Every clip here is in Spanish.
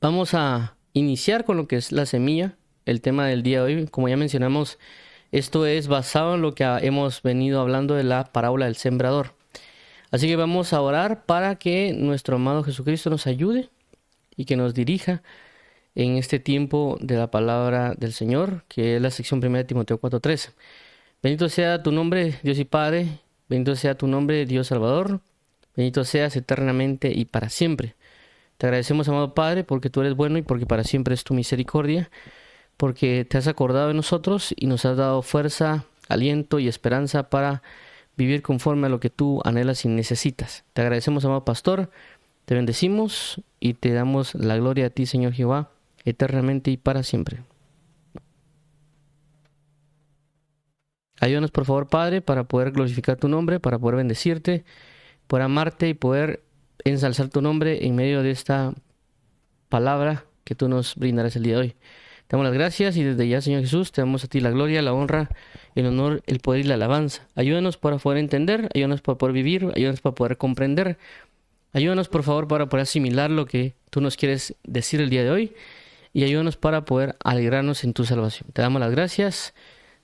Vamos a iniciar con lo que es la semilla, el tema del día de hoy. Como ya mencionamos, esto es basado en lo que hemos venido hablando de la parábola del sembrador. Así que vamos a orar para que nuestro amado Jesucristo nos ayude y que nos dirija en este tiempo de la palabra del Señor, que es la sección 1 de Timoteo 4:13. Bendito sea tu nombre, Dios y Padre. Bendito sea tu nombre, Dios Salvador. Bendito seas eternamente y para siempre. Te agradecemos, amado Padre, porque tú eres bueno y porque para siempre es tu misericordia, porque te has acordado de nosotros y nos has dado fuerza, aliento y esperanza para vivir conforme a lo que tú anhelas y necesitas. Te agradecemos, amado Pastor, te bendecimos y te damos la gloria a ti, Señor Jehová, eternamente y para siempre. Ayúdanos, por favor, Padre, para poder glorificar tu nombre, para poder bendecirte, poder amarte y poder ensalzar tu nombre en medio de esta palabra que tú nos brindarás el día de hoy. Te damos las gracias y desde ya, Señor Jesús, te damos a ti la gloria, la honra, el honor, el poder y la alabanza. Ayúdanos para poder entender, ayúdanos para poder vivir, ayúdanos para poder comprender. Ayúdanos, por favor, para poder asimilar lo que tú nos quieres decir el día de hoy y ayúdanos para poder alegrarnos en tu salvación. Te damos las gracias,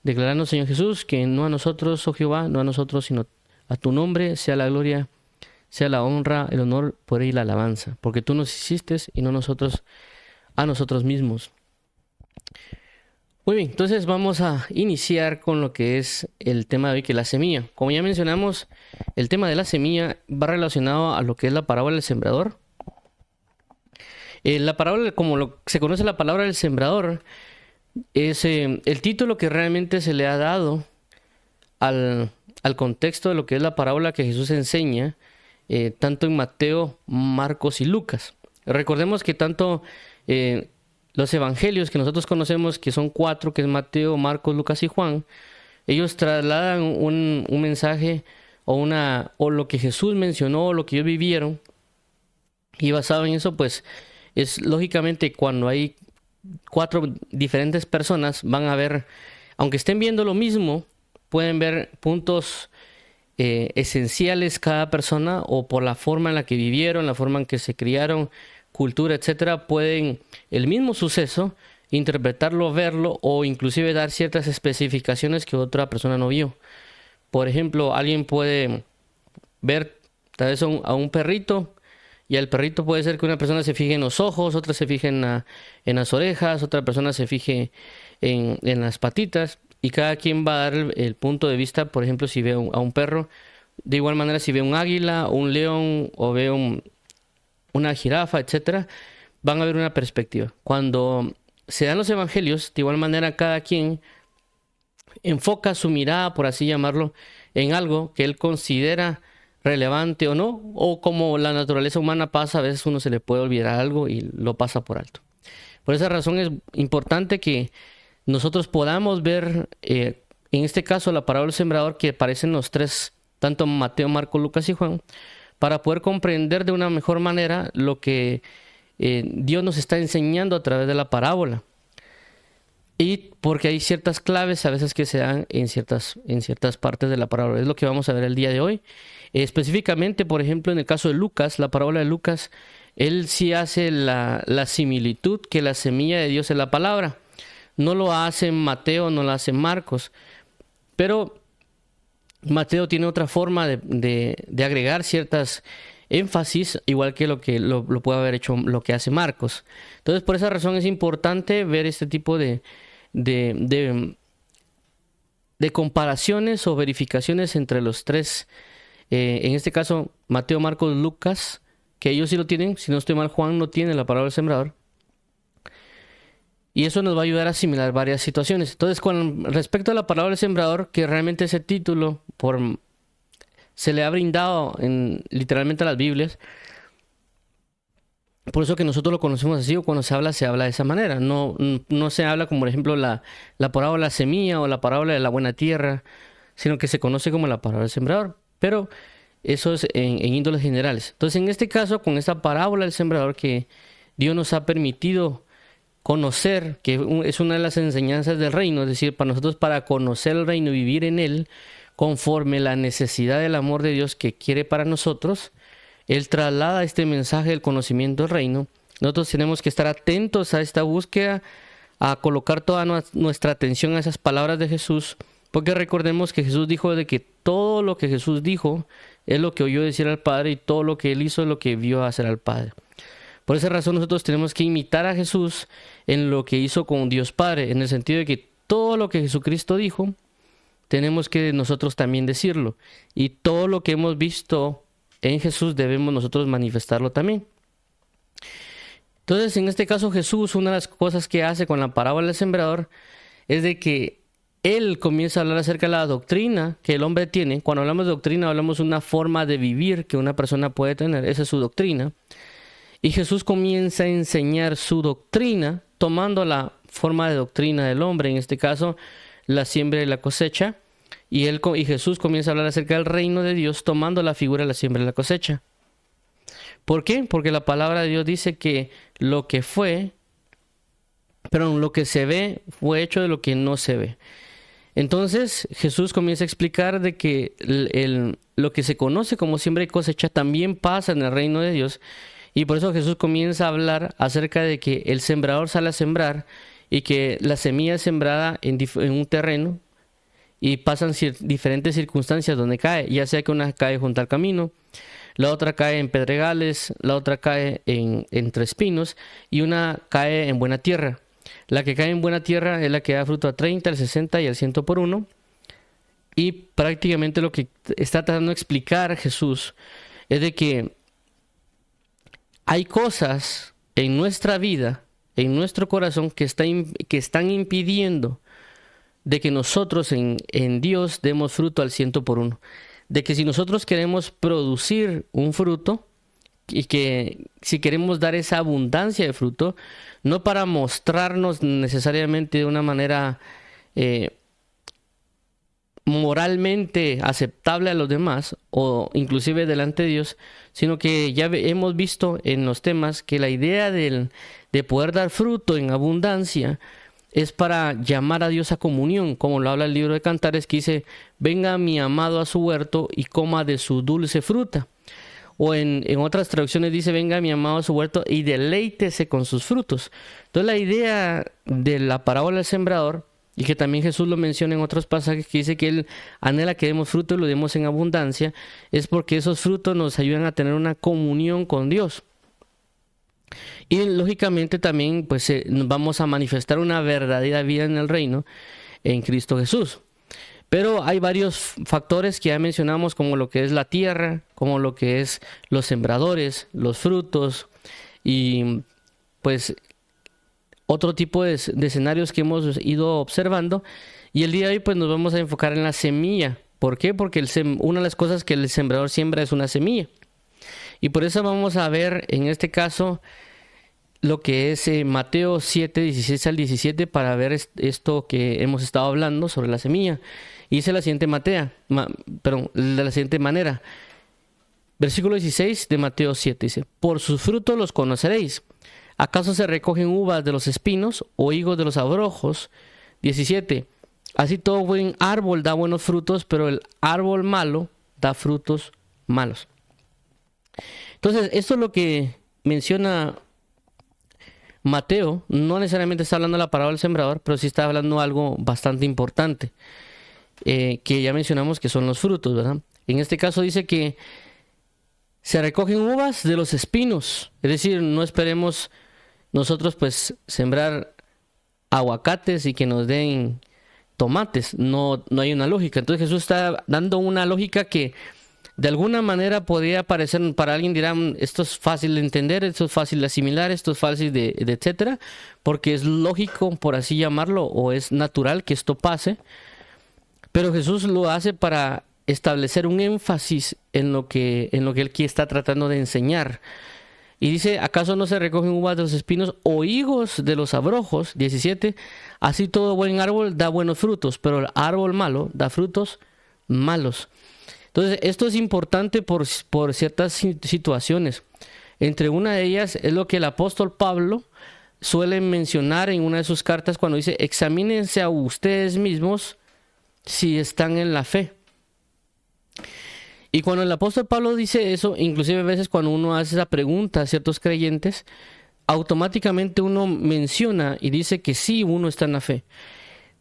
declarando, Señor Jesús, que no a nosotros, oh Jehová, no a nosotros, sino a tu nombre sea la gloria, sea la honra, el honor, poder y la alabanza, porque tú nos hiciste y no nosotros a nosotros mismos. Muy bien, entonces vamos a iniciar con lo que es el tema de hoy, que es la semilla. Como ya mencionamos, el tema de la semilla va relacionado a lo que es la parábola del sembrador. La parábola, como se conoce la palabra del sembrador, es el título que realmente se le ha dado al contexto de lo que es la parábola que Jesús enseña, tanto en Mateo, Marcos y Lucas. Recordemos que tanto los evangelios que nosotros conocemos, que son 4, que es Mateo, Marcos, Lucas y Juan, ellos trasladan un mensaje o lo que Jesús mencionó, o lo que ellos vivieron, y basado en eso, pues es lógicamente cuando hay 4 diferentes personas, van a ver, aunque estén viendo lo mismo, pueden ver puntos esenciales cada persona, o por la forma en la que vivieron, la forma en que se criaron, cultura, etcétera, pueden el mismo suceso interpretarlo, verlo o inclusive dar ciertas especificaciones que otra persona no vio. Por ejemplo, alguien puede ver tal vez a un perrito, y al perrito puede ser que una persona se fije en los ojos, otra se fije en las orejas, otra persona se fije en las patitas. Y cada quien va a dar el punto de vista. Por ejemplo, si ve a un perro, de igual manera si ve un águila, o un león, o ve una jirafa, etcétera, van a ver una perspectiva. Cuando se dan los evangelios, de igual manera cada quien enfoca su mirada, por así llamarlo, en algo que él considera relevante o no, o como la naturaleza humana pasa, a veces uno se le puede olvidar algo y lo pasa por alto. Por esa razón es importante que nosotros podamos ver, en este caso, la parábola del sembrador, que aparecen los 3, tanto Mateo, Marcos, Lucas y Juan, para poder comprender de una mejor manera lo que Dios nos está enseñando a través de la parábola. Y porque hay ciertas claves a veces que se dan en ciertas partes de la parábola. Es lo que vamos a ver el día de hoy. Específicamente, por ejemplo, en el caso de Lucas, la parábola de Lucas, él sí hace la similitud que la semilla de Dios es la palabra. No lo hace Mateo, no lo hace Marcos, pero Mateo tiene otra forma de agregar ciertas énfasis, igual que lo puede haber hecho lo que hace Marcos. Entonces, por esa razón es importante ver este tipo de comparaciones o verificaciones entre los 3. En este caso, Mateo, Marcos, Lucas, que ellos sí lo tienen. Si no estoy mal, Juan no tiene la parábola del sembrador. Y eso nos va a ayudar a asimilar varias situaciones. Entonces, con respecto a la parábola del sembrador, que realmente ese título se le ha brindado literalmente a las Biblias, por eso que nosotros lo conocemos así, o cuando se habla de esa manera. No se habla como, por ejemplo, la parábola de la semilla o la parábola de la buena tierra, sino que se conoce como la parábola del sembrador. Pero eso es en índoles generales. Entonces, en este caso, con esta parábola del sembrador que Dios nos ha permitido conocer, que es una de las enseñanzas del reino, es decir, para nosotros, para conocer el reino y vivir en él conforme la necesidad del amor de Dios que quiere para nosotros, él traslada este mensaje del conocimiento del reino Nosotros tenemos que estar atentos a esta búsqueda, a colocar toda nuestra atención a esas palabras de Jesús, porque recordemos que Jesús dijo de que todo lo que Jesús dijo es lo que oyó decir al Padre, y todo lo que Él hizo es lo que vio hacer al Padre. Por esa razón nosotros tenemos que imitar a Jesús en lo que hizo con Dios Padre, en el sentido de que todo lo que Jesucristo dijo, tenemos que nosotros también decirlo. Y todo lo que hemos visto en Jesús debemos nosotros manifestarlo también. Entonces, en este caso Jesús, una de las cosas que hace con la parábola del sembrador es de que Él comienza a hablar acerca de la doctrina que el hombre tiene. Cuando hablamos de doctrina, hablamos de una forma de vivir que una persona puede tener. Esa es su doctrina. Y Jesús comienza a enseñar su doctrina, tomando la forma de doctrina del hombre, en este caso, la siembra y la cosecha. Y Jesús comienza a hablar acerca del reino de Dios, tomando la figura de la siembra y la cosecha. ¿Por qué? Porque la palabra de Dios dice que lo que se ve fue hecho de lo que no se ve. Entonces Jesús comienza a explicar de que lo que se conoce como siembra y cosecha también pasa en el reino de Dios. Y por eso Jesús comienza a hablar acerca de que el sembrador sale a sembrar y que la semilla es sembrada en un terreno y pasan diferentes circunstancias donde cae, ya sea que una cae junto al camino, la otra cae en pedregales, la otra cae entre espinos y una cae en buena tierra. La que cae en buena tierra es la que da fruto a 30, al 60 y al 100 por uno. Y prácticamente lo que está tratando de explicar Jesús es de que hay cosas en nuestra vida, en nuestro corazón, que están impidiendo de que nosotros en Dios demos fruto al 100 por uno. De que si nosotros queremos producir un fruto, y que si queremos dar esa abundancia de fruto, no para mostrarnos necesariamente de una manera moralmente aceptable a los demás o inclusive delante de Dios, sino que ya hemos visto en los temas que la idea de poder dar fruto en abundancia es para llamar a Dios a comunión, como lo habla el libro de Cantares, que dice: venga mi amado a su huerto y coma de su dulce fruta. O en otras traducciones dice: venga mi amado a su huerto y deleítese con sus frutos. Entonces la idea de la parábola del sembrador, y que también Jesús lo menciona en otros pasajes, que dice que Él anhela que demos fruto y lo demos en abundancia, es porque esos frutos nos ayudan a tener una comunión con Dios. Y lógicamente también pues vamos a manifestar una verdadera vida en el reino en Cristo Jesús. Pero hay varios factores que ya mencionamos, como lo que es la tierra, como lo que es los sembradores, los frutos y pues otro tipo de escenarios que hemos ido observando. Y el día de hoy pues nos vamos a enfocar en la semilla. ¿Por qué? Porque una de las cosas que el sembrador siembra es una semilla. Y por eso vamos a ver en este caso lo que es Mateo 7, 16 al 17, para ver esto que hemos estado hablando sobre la semilla. Y dice la siguiente de la siguiente manera. Versículo 16 de Mateo 7 dice: por sus frutos los conoceréis. ¿Acaso se recogen uvas de los espinos o higos de los abrojos? 17. Así todo buen árbol da buenos frutos, pero el árbol malo da frutos malos. Entonces, esto es lo que menciona Mateo. No necesariamente está hablando de la parábola del sembrador, pero sí está hablando algo bastante importante, que ya mencionamos, que son los frutos, ¿verdad? En este caso dice que se recogen uvas de los espinos. Es decir, no esperemos nosotros pues sembrar aguacates y que nos den tomates. No hay una lógica. Entonces Jesús está dando una lógica que de alguna manera podría parecer, para alguien dirán: esto es fácil de entender, esto es fácil de asimilar, esto es fácil de etcétera, porque es lógico, por así llamarlo, o es natural que esto pase. Pero Jesús lo hace para establecer un énfasis en lo que Él aquí está tratando de enseñar. Y dice: ¿acaso no se recogen uvas de los espinos o higos de los abrojos? 17. Así todo buen árbol da buenos frutos, pero el árbol malo da frutos malos. Entonces, esto es importante por ciertas situaciones. Entre una de ellas es lo que el apóstol Pablo suele mencionar en una de sus cartas cuando dice: examínense a ustedes mismos si están en la fe. Y cuando el apóstol Pablo dice eso, inclusive a veces cuando uno hace esa pregunta a ciertos creyentes, automáticamente uno menciona y dice que sí, uno está en la fe.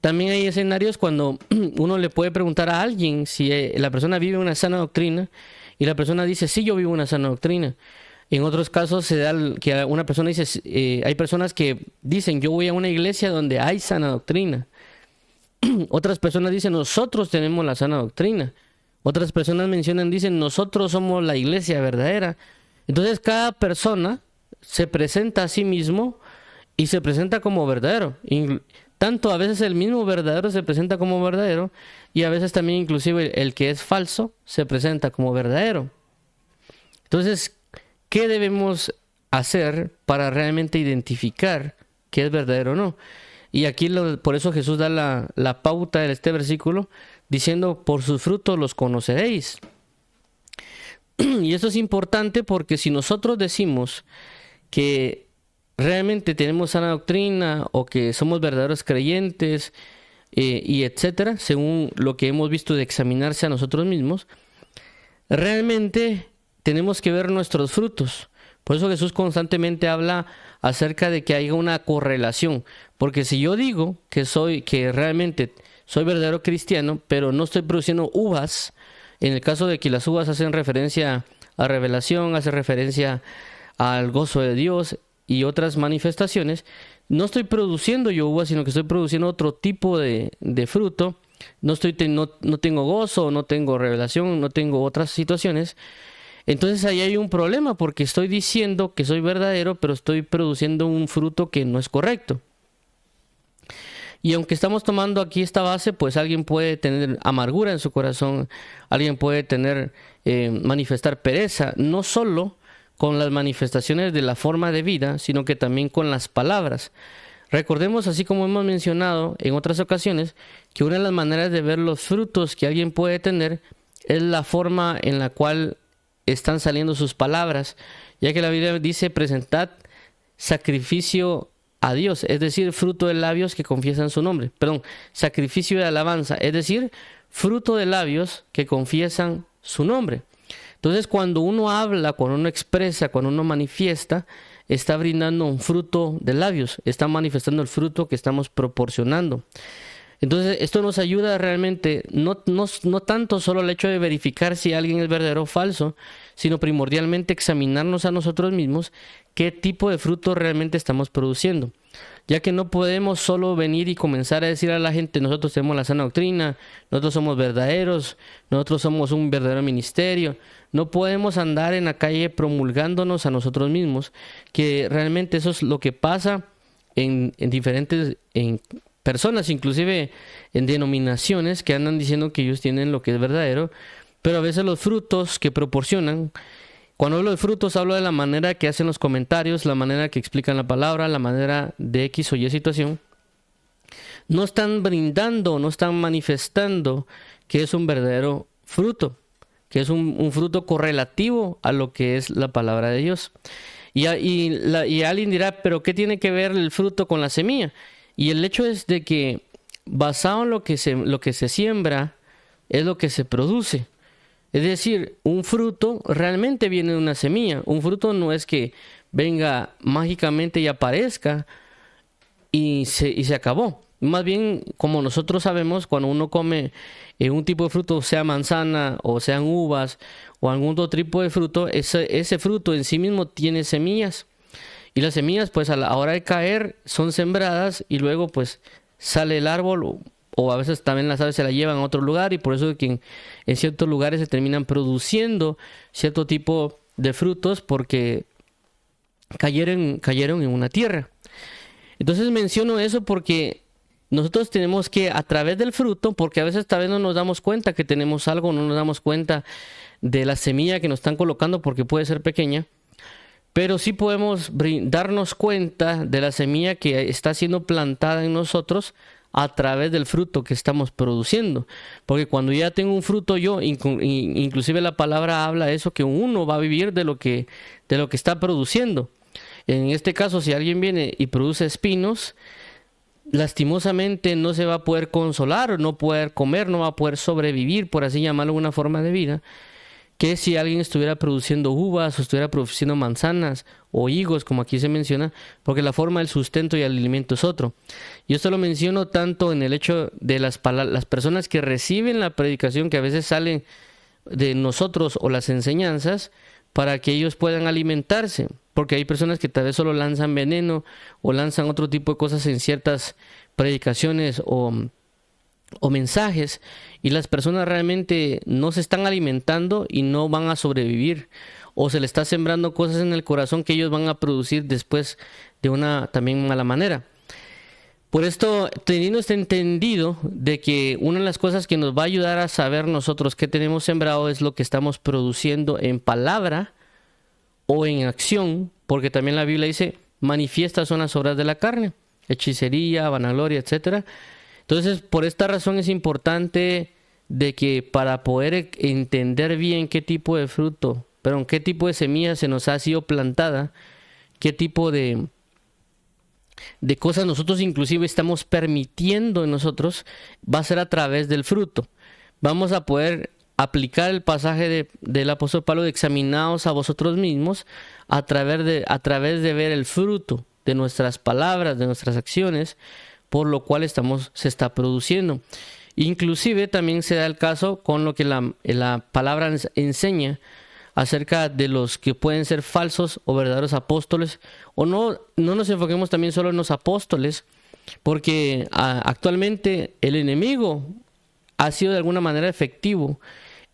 También hay escenarios cuando uno le puede preguntar a alguien si la persona vive una sana doctrina y la persona dice, sí, yo vivo una sana doctrina. En otros casos se da que una persona dice, hay personas que dicen, yo voy a una iglesia donde hay sana doctrina. Otras personas dicen, nosotros tenemos la sana doctrina. Otras personas dicen, nosotros somos la iglesia verdadera. Entonces cada persona se presenta a sí mismo y se presenta como verdadero. Tanto a veces el mismo verdadero se presenta como verdadero y a veces también inclusive el que es falso se presenta como verdadero. Entonces, ¿qué debemos hacer para realmente identificar qué es verdadero o no? Y aquí por eso Jesús da la pauta de este versículo diciendo, por sus frutos los conoceréis. Y eso es importante porque si nosotros decimos que realmente tenemos sana doctrina o que somos verdaderos creyentes y etcétera, según lo que hemos visto de examinarse a nosotros mismos, realmente tenemos que ver nuestros frutos. Por eso Jesús constantemente habla acerca de que haya una correlación, porque si yo digo que realmente soy verdadero cristiano, pero no estoy produciendo uvas, en el caso de que las uvas hacen referencia a revelación, hace referencia al gozo de Dios y otras manifestaciones, no estoy produciendo yo uvas, sino que estoy produciendo otro tipo de fruto. No tengo gozo, no tengo revelación, no tengo otras situaciones. Entonces ahí hay un problema porque estoy diciendo que soy verdadero, pero estoy produciendo un fruto que no es correcto. Y aunque estamos tomando aquí esta base, pues alguien puede tener amargura en su corazón, alguien puede manifestar pereza, no solo con las manifestaciones de la forma de vida, sino que también con las palabras. Recordemos, así como hemos mencionado en otras ocasiones, que una de las maneras de ver los frutos que alguien puede tener es la forma en la cual están saliendo sus palabras, ya que la Biblia dice, presentad sacrificio a Dios, es decir, fruto de labios que confiesan su nombre. Perdón, sacrificio de alabanza, es decir, fruto de labios que confiesan su nombre. Entonces, cuando uno habla, cuando uno expresa, cuando uno manifiesta, está brindando un fruto de labios, está manifestando el fruto que estamos proporcionando. Entonces, esto nos ayuda realmente, no tanto solo el hecho de verificar si alguien es verdadero o falso, sino primordialmente examinarnos a nosotros mismos qué tipo de fruto realmente estamos produciendo. Ya que no podemos solo venir y comenzar a decir a la gente, nosotros tenemos la sana doctrina, nosotros somos verdaderos, nosotros somos un verdadero ministerio. No podemos andar en la calle promulgándonos a nosotros mismos, que realmente eso es lo que pasa en diferentes personas, inclusive en denominaciones que andan diciendo que ellos tienen lo que es verdadero, pero a veces los frutos que proporcionan, cuando hablo de frutos hablo de la manera que hacen los comentarios, la manera que explican la palabra, la manera de X o Y situación, no están brindando, no están manifestando que es un verdadero fruto, que es un fruto correlativo a lo que es la palabra de Dios. Y alguien dirá, pero ¿qué tiene que ver el fruto con la semilla? Y el hecho es de que basado en lo que se siembra es lo que se produce. Es decir, un fruto realmente viene de una semilla. Un fruto no es que venga mágicamente y aparezca y se acabó. Más bien, como nosotros sabemos, cuando uno come un tipo de fruto, sea manzana o sean uvas o algún otro tipo de fruto, ese fruto en sí mismo tiene semillas. Y las semillas, pues a la hora de caer, son sembradas y luego pues sale el árbol o a veces también las aves se la llevan a otro lugar y por eso es que en ciertos lugares se terminan produciendo cierto tipo de frutos porque cayeron en una tierra. Entonces menciono eso porque nosotros tenemos que a través del fruto, porque a veces tal vez no nos damos cuenta que tenemos algo, no nos damos cuenta de la semilla que nos están colocando porque puede ser pequeña, pero sí podemos darnos cuenta de la semilla que está siendo plantada en nosotros a través del fruto que estamos produciendo. Porque cuando ya tengo un fruto yo, inclusive la palabra habla eso, que uno va a vivir de lo que está produciendo. En este caso, si alguien viene y produce espinos, lastimosamente no se va a poder consolar, no poder comer, no va a poder sobrevivir, por así llamarlo, una forma de vida, que si alguien estuviera produciendo uvas o estuviera produciendo manzanas o higos, como aquí se menciona, porque la forma del sustento y el alimento es otro. Y esto lo menciono tanto en el hecho de las personas que reciben la predicación, que a veces salen de nosotros o las enseñanzas, para que ellos puedan alimentarse, porque hay personas que tal vez solo lanzan veneno o lanzan otro tipo de cosas en ciertas predicaciones o mensajes, y las personas realmente no se están alimentando y no van a sobrevivir, o se le está sembrando cosas en el corazón que ellos van a producir después de una también mala manera. Por esto, teniendo este entendido de que una de las cosas que nos va a ayudar a saber nosotros qué tenemos sembrado es lo que estamos produciendo en palabra o en acción, porque también la Biblia dice, manifiestas son las obras de la carne, hechicería, vanagloria, etcétera. Entonces, por esta razón es importante de que para poder entender bien qué tipo de fruto, perdón, qué tipo de semilla se nos ha sido plantada, qué tipo de cosas nosotros inclusive estamos permitiendo en nosotros, va a ser a través del fruto. Vamos a poder aplicar el pasaje del apóstol Pablo de examinaos a vosotros mismos a través de ver el fruto de nuestras palabras, de nuestras acciones, por lo cual se está produciendo. Inclusive también se da el caso con lo que la palabra enseña acerca de los que pueden ser falsos o verdaderos apóstoles, o no nos enfoquemos también solo en los apóstoles, porque actualmente el enemigo ha sido de alguna manera efectivo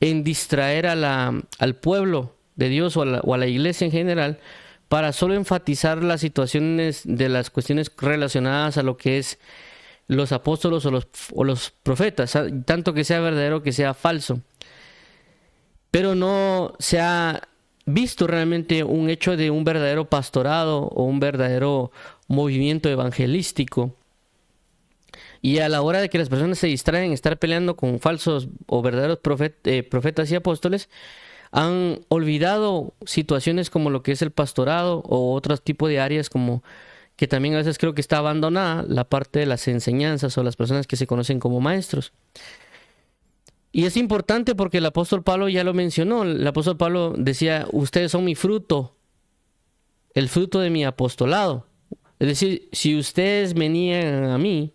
en distraer al pueblo de Dios o a la iglesia en general, para solo enfatizar las situaciones de las cuestiones relacionadas a lo que es los apóstoles o los profetas, tanto que sea verdadero que sea falso. Pero no se ha visto realmente un hecho de un verdadero pastorado o un verdadero movimiento evangelístico. Y a la hora de que las personas se distraen, estar peleando con falsos o verdaderos profetas y apóstoles, han olvidado situaciones como lo que es el pastorado o otros tipos de áreas como que también a veces creo que está abandonada, la parte de las enseñanzas o las personas que se conocen como maestros. Y es importante porque el apóstol Pablo ya lo mencionó. El apóstol Pablo decía, ustedes son mi fruto, el fruto de mi apostolado. Es decir, si ustedes me niegan a mí,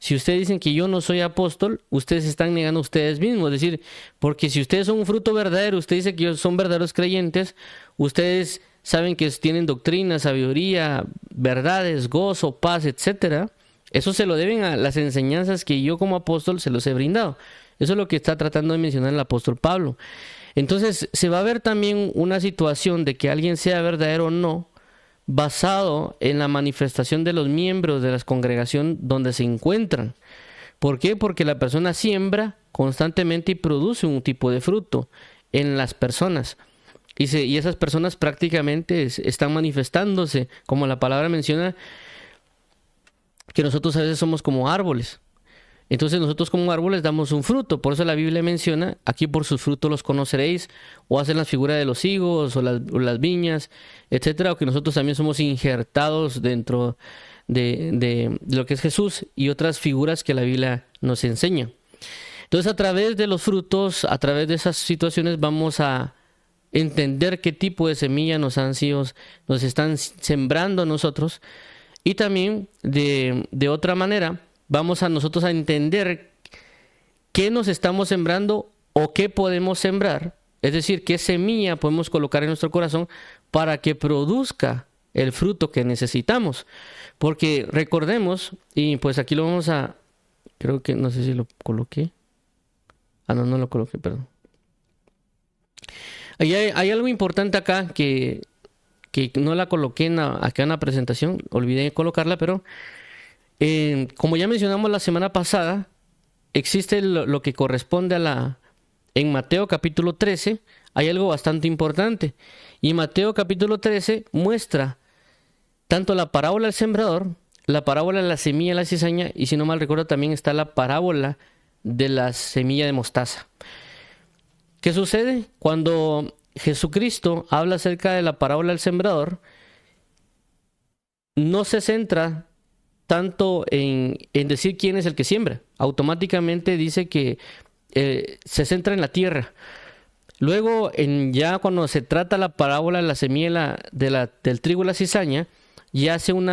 si ustedes dicen que yo no soy apóstol, ustedes se están negando a ustedes mismos. Es decir, porque si ustedes son un fruto verdadero, ustedes dicen que son verdaderos creyentes, ustedes saben que tienen doctrina, sabiduría, verdades, gozo, paz, etcétera. Eso se lo deben a las enseñanzas que yo como apóstol se los he brindado. Eso es lo que está tratando de mencionar el apóstol Pablo. Entonces, se va a ver también una situación de que alguien sea verdadero o no, basado en la manifestación de los miembros de la congregación donde se encuentran. ¿Por qué? Porque la persona siembra constantemente y produce un tipo de fruto en las personas. Y esas personas prácticamente están manifestándose, como la palabra menciona, que nosotros a veces somos como árboles. Entonces nosotros como árboles damos un fruto. Por eso la Biblia menciona, aquí por sus frutos los conoceréis, o hacen la figura de los higos o las viñas, etcétera, o que nosotros también somos injertados dentro de lo que es Jesús y otras figuras que la Biblia nos enseña. Entonces a través de los frutos, a través de esas situaciones vamos a entender qué tipo de semilla nos están sembrando a nosotros, y también de otra manera vamos a nosotros a entender qué nos estamos sembrando o qué podemos sembrar, es decir, qué semilla podemos colocar en nuestro corazón para que produzca el fruto que necesitamos. Porque recordemos, y pues aquí lo vamos a, creo que no sé si lo coloqué. No lo coloqué, perdón. Hay algo importante acá que no la coloqué acá en la presentación, olvidé colocarla, pero como ya mencionamos la semana pasada, existe lo que corresponde en Mateo capítulo 13, hay algo bastante importante. Y Mateo capítulo 13 muestra tanto la parábola del sembrador, la parábola de la semilla de la cizaña, y si no mal recuerdo también está la parábola de la semilla de mostaza. ¿Qué sucede? Cuando Jesucristo habla acerca de la parábola del sembrador, no se centra tanto en decir quién es el que siembra. Automáticamente dice que se centra en la tierra. Luego, ya cuando se trata la parábola de la semilla del trigo y la cizaña, ya hace un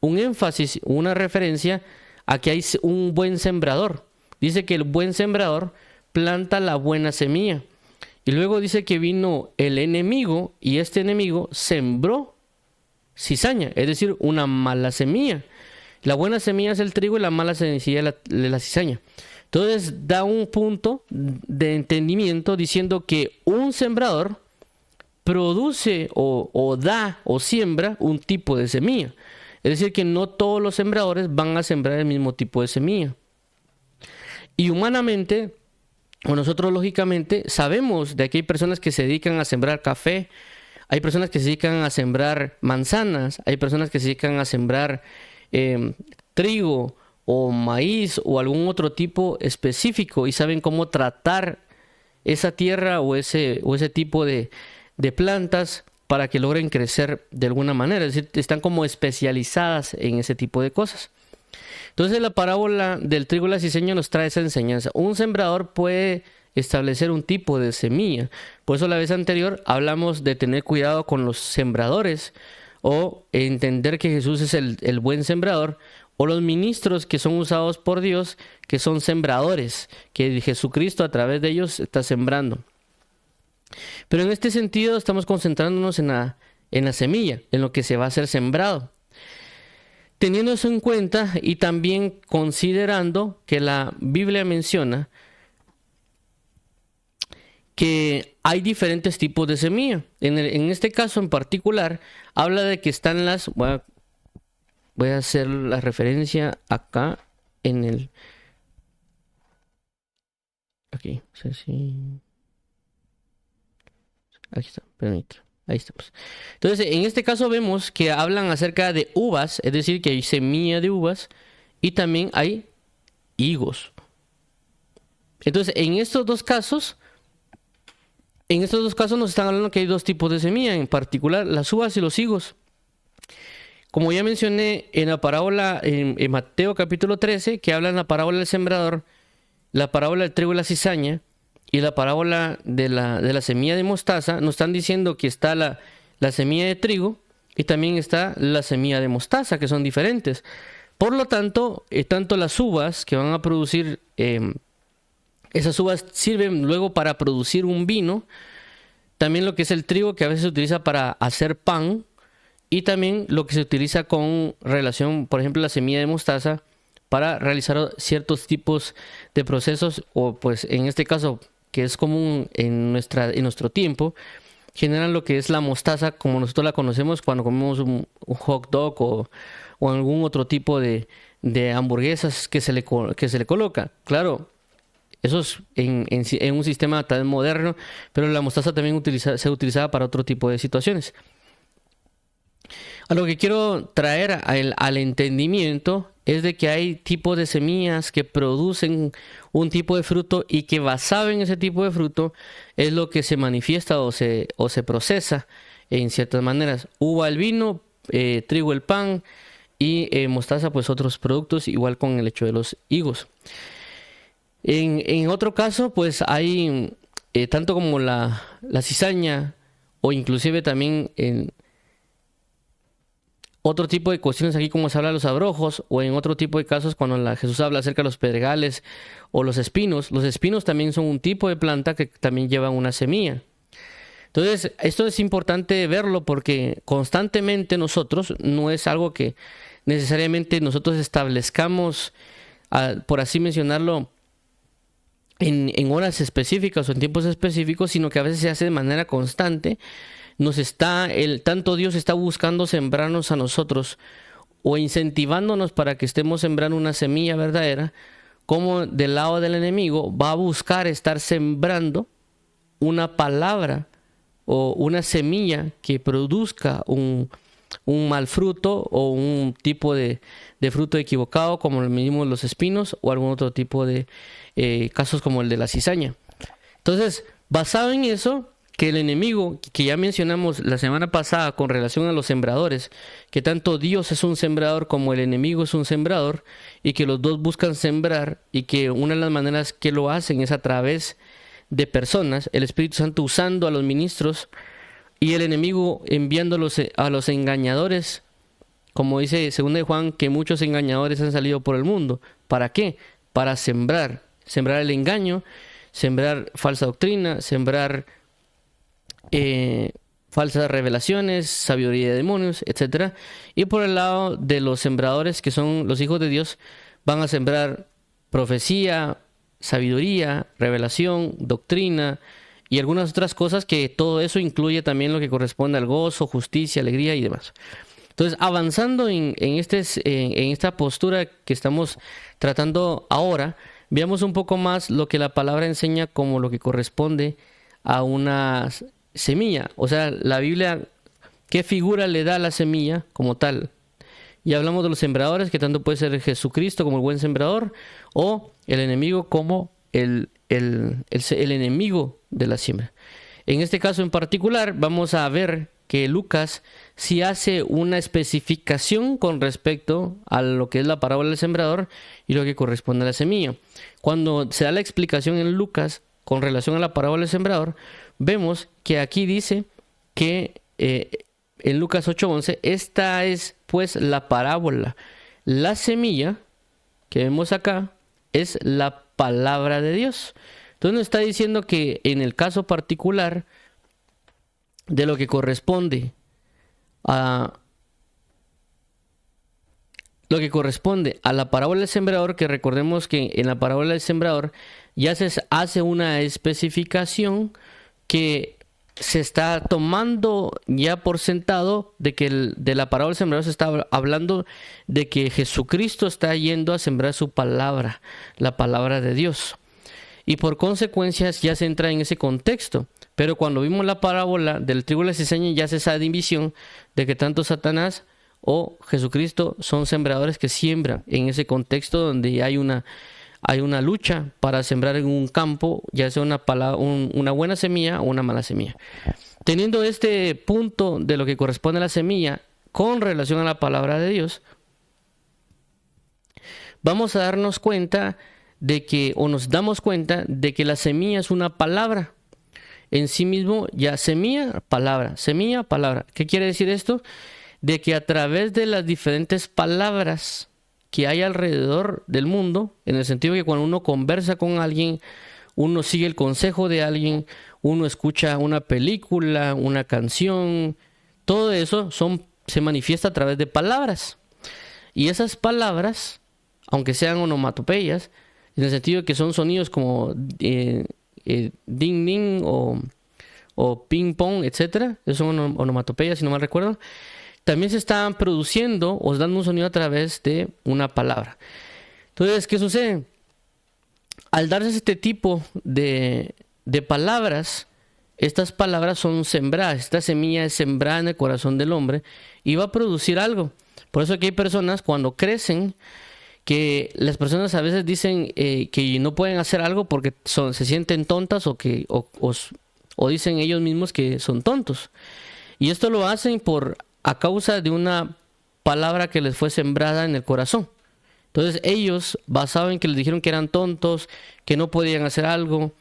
énfasis, una referencia a que hay un buen sembrador. Dice que el buen sembrador planta la buena semilla. Y luego dice que vino el enemigo y este enemigo sembró cizaña, es decir, una mala semilla. La buena semilla es el trigo y la mala semilla es la cizaña. Entonces da un punto de entendimiento diciendo que un sembrador produce o da o siembra un tipo de semilla. Es decir, que no todos los sembradores van a sembrar el mismo tipo de semilla. Y humanamente, o nosotros lógicamente, sabemos de que hay personas que se dedican a sembrar café, hay personas que se dedican a sembrar manzanas, hay personas que se dedican a sembrar trigo o maíz o algún otro tipo específico y saben cómo tratar esa tierra o ese tipo de plantas para que logren crecer de alguna manera. Es decir, están como especializadas en ese tipo de cosas. Entonces la parábola del trigo y la cizaña nos trae esa enseñanza. Un sembrador puede establecer un tipo de semilla. Por eso la vez anterior hablamos de tener cuidado con los sembradores o entender que Jesús es el buen sembrador, o los ministros que son usados por Dios, que son sembradores, que Jesucristo a través de ellos está sembrando. Pero en este sentido estamos concentrándonos en la semilla, en lo que se va a ser sembrado. Teniendo eso en cuenta y también considerando que la Biblia menciona que hay diferentes tipos de semilla. En este caso en particular, habla de que están las... Voy a hacer la referencia acá en el... Aquí, no sé si... Aquí está, permítame. Ahí estamos. Entonces, en este caso vemos que hablan acerca de uvas, es decir, que hay semilla de uvas y también hay higos. Entonces, en estos dos casos nos están hablando que hay dos tipos de semilla, en particular las uvas y los higos. Como ya mencioné en la parábola en Mateo capítulo 13, que habla en la parábola del sembrador, la parábola del trigo y la cizaña, y la parábola de la semilla de mostaza, nos están diciendo que está la semilla de trigo y también está la semilla de mostaza, que son diferentes. Por lo tanto, tanto las uvas que van a producir, esas uvas sirven luego para producir un vino, también lo que es el trigo, que a veces se utiliza para hacer pan, y también lo que se utiliza con relación, por ejemplo, la semilla de mostaza, para realizar ciertos tipos de procesos, o pues en este caso, que es común en nuestro tiempo, generan lo que es la mostaza, como nosotros la conocemos cuando comemos un hot dog o algún otro tipo de hamburguesas que se le coloca. Claro, eso es en un sistema tan moderno, pero la mostaza también se utilizaba para otro tipo de situaciones. A lo que quiero traer al entendimiento es de que hay tipos de semillas que producen un tipo de fruto y que basado en ese tipo de fruto es lo que se manifiesta o se procesa en ciertas maneras. Uva el vino, trigo el pan y mostaza pues otros productos, igual con el hecho de los higos. En otro caso pues hay tanto como la cizaña o inclusive también en otro tipo de cuestiones aquí como se habla de los abrojos, o en otro tipo de casos cuando Jesús habla acerca de los pedregales o los espinos también son un tipo de planta que también llevan una semilla. Entonces esto es importante verlo porque constantemente nosotros, no es algo que necesariamente nosotros establezcamos, por así mencionarlo, en horas específicas o en tiempos específicos, sino que a veces se hace de manera constante. Tanto Dios está buscando sembrarnos a nosotros o incentivándonos para que estemos sembrando una semilla verdadera, como del lado del enemigo va a buscar estar sembrando una palabra o una semilla que produzca un mal fruto o un tipo de fruto equivocado, como el mismo los espinos o algún otro tipo de casos como el de la cizaña. Entonces, basado en eso, que el enemigo, que ya mencionamos la semana pasada con relación a los sembradores, que tanto Dios es un sembrador como el enemigo es un sembrador, y que los dos buscan sembrar, y que una de las maneras que lo hacen es a través de personas, el Espíritu Santo usando a los ministros y el enemigo enviándolos a los engañadores, como dice 2 de Juan, que muchos engañadores han salido por el mundo. ¿Para qué? Para sembrar el engaño, sembrar falsa doctrina, sembrar falsas revelaciones, sabiduría de demonios, etc. Y por el lado de los sembradores, que son los hijos de Dios, van a sembrar profecía, sabiduría, revelación, doctrina y algunas otras cosas, que todo eso incluye también lo que corresponde al gozo, justicia, alegría y demás. Entonces, avanzando en esta postura que estamos tratando ahora, veamos un poco más lo que la palabra enseña como lo que corresponde a una semilla. O sea, la Biblia, ¿qué figura le da a la semilla como tal? Y hablamos de los sembradores, que tanto puede ser Jesucristo como el buen sembrador, o el enemigo como el enemigo de la siembra. En este caso en particular, vamos a ver que Lucas sí hace una especificación con respecto a lo que es la parábola del sembrador y lo que corresponde a la semilla. Cuando se da la explicación en Lucas con relación a la parábola del sembrador, vemos que aquí dice que en Lucas 8:11, esta es pues la parábola. La semilla que vemos acá es la palabra de Dios. Entonces nos está diciendo que en el caso particular de lo que corresponde a la parábola del sembrador, que recordemos que en la parábola del sembrador ya se hace una especificación que se está tomando ya por sentado de que de la parábola del sembrador se está hablando de que Jesucristo está yendo a sembrar su palabra, la palabra de Dios. Y por consecuencias ya se entra en ese contexto. Pero cuando vimos la parábola del trigo y la cizaña, ya se esa división de que tanto Satanás o Jesucristo son sembradores que siembran en ese contexto donde hay una lucha para sembrar en un campo, ya sea una buena semilla o una mala semilla. Teniendo este punto de lo que corresponde a la semilla con relación a la palabra de Dios, vamos a darnos cuenta nos damos cuenta de que la semilla es una palabra en sí mismo, ya semilla, palabra. ¿Qué quiere decir esto? De que a través de las diferentes palabras que hay alrededor del mundo, en el sentido que cuando uno conversa con alguien, uno sigue el consejo de alguien, uno escucha una película, una canción, todo eso se manifiesta a través de palabras. Y esas palabras, aunque sean onomatopeyas, en el sentido que son sonidos como ding ding o ping pong, etcétera, esos son onomatopeyas si no mal recuerdo, también se están produciendo o dando un sonido a través de una palabra. Entonces, ¿qué sucede? Al darse este tipo de palabras, estas palabras son sembradas, esta semilla es sembrada en el corazón del hombre y va a producir algo. Por eso aquí hay personas cuando crecen, que las personas a veces dicen que no pueden hacer algo porque se sienten tontas o dicen ellos mismos que son tontos. Y esto lo hacen a causa de una palabra que les fue sembrada en el corazón. Entonces ellos, basado en que les dijeron que eran tontos, que no podían hacer algo,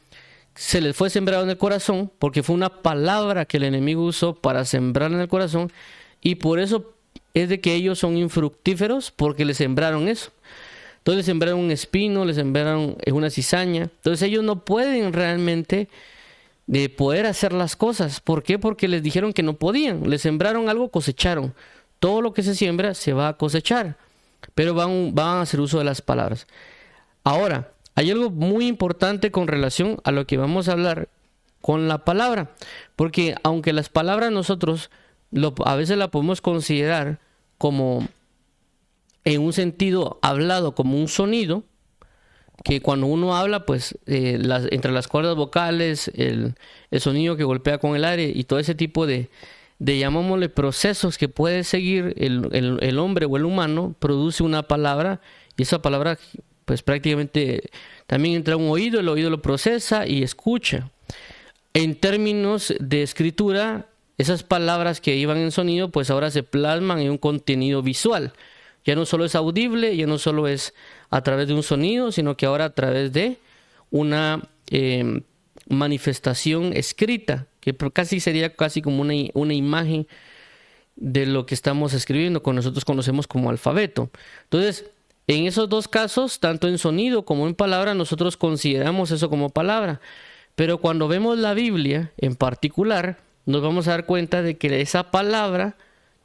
se les fue sembrado en el corazón porque fue una palabra que el enemigo usó para sembrar en el corazón, y por eso es de que ellos son infructíferos, porque les sembraron eso. Entonces les sembraron un espino, les sembraron una cizaña. Entonces ellos no pueden realmente de poder hacer las cosas. ¿Por qué? Porque les dijeron que no podían. Les sembraron algo, cosecharon. Todo lo que se siembra se va a cosechar, pero van a hacer uso de las palabras. Ahora, hay algo muy importante con relación a lo que vamos a hablar con la palabra, porque aunque las palabras nosotros a veces la podemos considerar como en un sentido hablado, como un sonido, que cuando uno habla, pues entre las cuerdas vocales, el sonido que golpea con el aire y todo ese tipo de llamémosle procesos que puede seguir el hombre o el humano, produce una palabra, y esa palabra pues prácticamente también entra a un oído, el oído lo procesa y escucha. En términos de escritura, esas palabras que iban en sonido, pues ahora se plasman en un contenido visual. Ya no solo es audible, ya no solo es a través de un sonido, sino que ahora a través de una manifestación escrita, que casi sería casi como una imagen de lo que estamos escribiendo, que nosotros conocemos como alfabeto. Entonces, en esos dos casos, tanto en sonido como en palabra, nosotros consideramos eso como palabra. Pero cuando vemos la Biblia en particular, nos vamos a dar cuenta de que esa palabra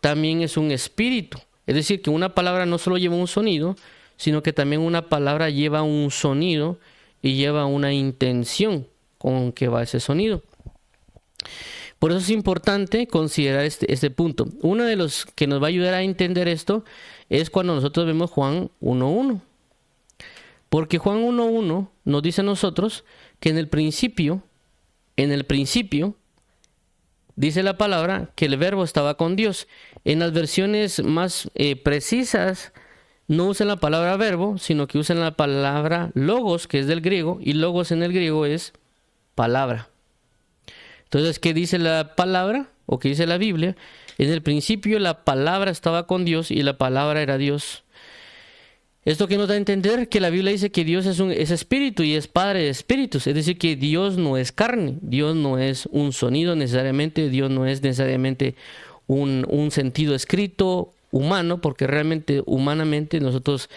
también es un espíritu. Es decir, que una palabra no solo lleva un sonido, sino que también una palabra lleva un sonido y lleva una intención con que va ese sonido. Por eso es importante considerar este punto. Uno de los que nos va a ayudar a entender esto es cuando nosotros vemos Juan 1.1. Porque Juan 1.1 nos dice a nosotros que en el principio, dice la palabra que el verbo estaba con Dios. En las versiones más precisas no usan la palabra verbo, sino que usan la palabra logos, que es del griego, y logos en el griego es palabra. Entonces, ¿qué dice la palabra o qué dice la Biblia? En el principio la palabra estaba con Dios y la palabra era Dios. Esto que nos da a entender que la Biblia dice que Dios es espíritu y es padre de espíritus. Es decir, que Dios no es carne, Dios no es un sonido necesariamente, Dios no es necesariamente un sentido escrito humano, porque realmente humanamente nosotros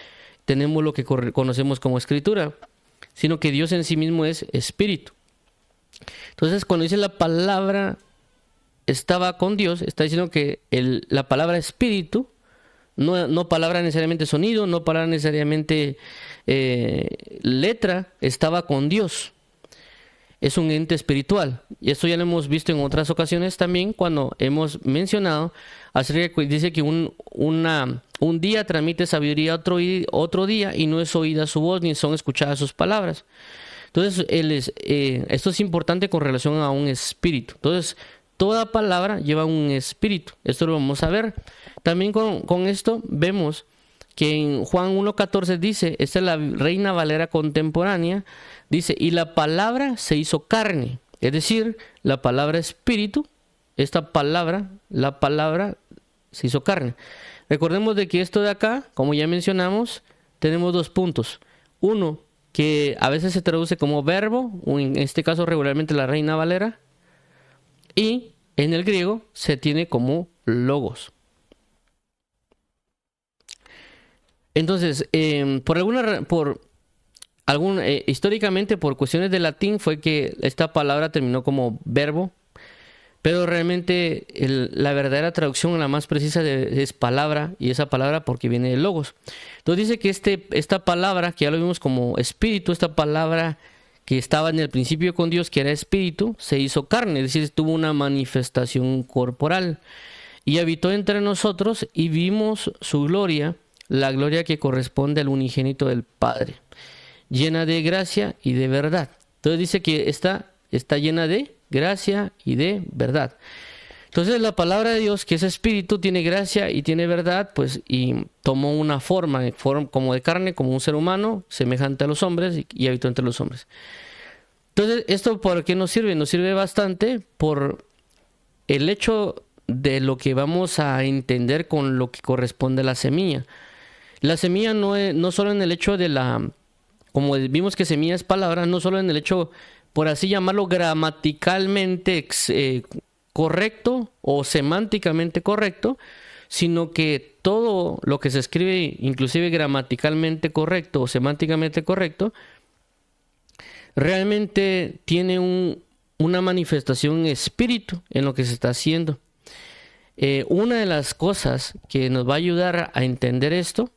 tenemos lo que conocemos como escritura, sino que Dios en sí mismo es espíritu. Entonces, cuando dice la palabra estaba con Dios, está diciendo que la palabra espíritu, no palabra necesariamente sonido, no palabra necesariamente letra, estaba con Dios. Es un ente espiritual. Y esto ya lo hemos visto en otras ocasiones también, cuando hemos mencionado acerca de que dice que un día transmite sabiduría a otro día y no es oída su voz ni son escuchadas sus palabras. Entonces, esto es importante con relación a un espíritu. Entonces, toda palabra lleva un espíritu. Esto lo vamos a ver. También con esto vemos que en Juan 1.14 dice, esta es la Reina Valera contemporánea, dice, y la palabra se hizo carne. Es decir, la palabra espíritu, esta palabra, la palabra se hizo carne. Recordemos de que esto de acá, como ya mencionamos, tenemos dos puntos. Uno, que a veces se traduce como verbo, o en este caso regularmente la Reina Valera, y en el griego se tiene como logos. Entonces, históricamente por cuestiones de latín fue que esta palabra terminó como verbo, pero realmente la verdadera traducción, la más precisa es palabra, y esa palabra porque viene de logos. Entonces dice que esta palabra, que ya lo vimos como espíritu, esta palabra que estaba en el principio con Dios, que era espíritu, se hizo carne, es decir, tuvo una manifestación corporal y habitó entre nosotros y vimos su gloria, la gloria que corresponde al unigénito del Padre, llena de gracia y de verdad. Entonces dice que está llena de gracia y de verdad. Entonces la palabra de Dios, que es espíritu, tiene gracia y tiene verdad, pues, y tomó una forma como de carne, como un ser humano, semejante a los hombres, y habitó entre los hombres. Entonces, ¿esto por qué nos sirve? Nos sirve bastante por el hecho de lo que vamos a entender con lo que corresponde a la semilla. La semilla no solo en el hecho de como vimos que semilla es palabra, no solo en el hecho, por así llamarlo, gramaticalmente correcto o semánticamente correcto, sino que todo lo que se escribe, inclusive gramaticalmente correcto o semánticamente correcto, realmente tiene una manifestación espíritu en lo que se está haciendo. Una de las cosas que nos va a ayudar a entender esto,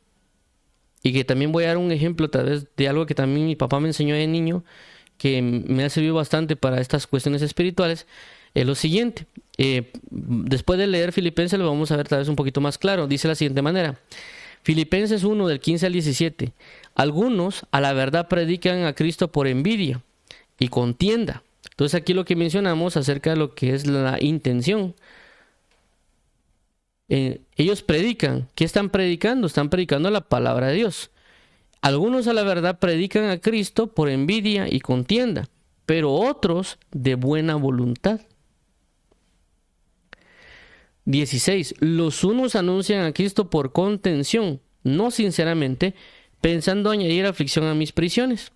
y que también voy a dar un ejemplo tal vez de algo que también mi papá me enseñó de niño, que me ha servido bastante para estas cuestiones espirituales, es lo siguiente. Después de leer Filipenses lo vamos a ver tal vez un poquito más claro. Dice de la siguiente manera: Filipenses 1 del 15 al 17. Algunos a la verdad predican a Cristo por envidia y contienda. Entonces aquí lo que mencionamos acerca de lo que es la intención. Ellos predican. ¿Qué están predicando? Están predicando la palabra de Dios. Algunos a la verdad predican a Cristo por envidia y contienda, pero otros de buena voluntad. 16. Los unos anuncian a Cristo por contención, no sinceramente, pensando añadir aflicción a mis prisiones.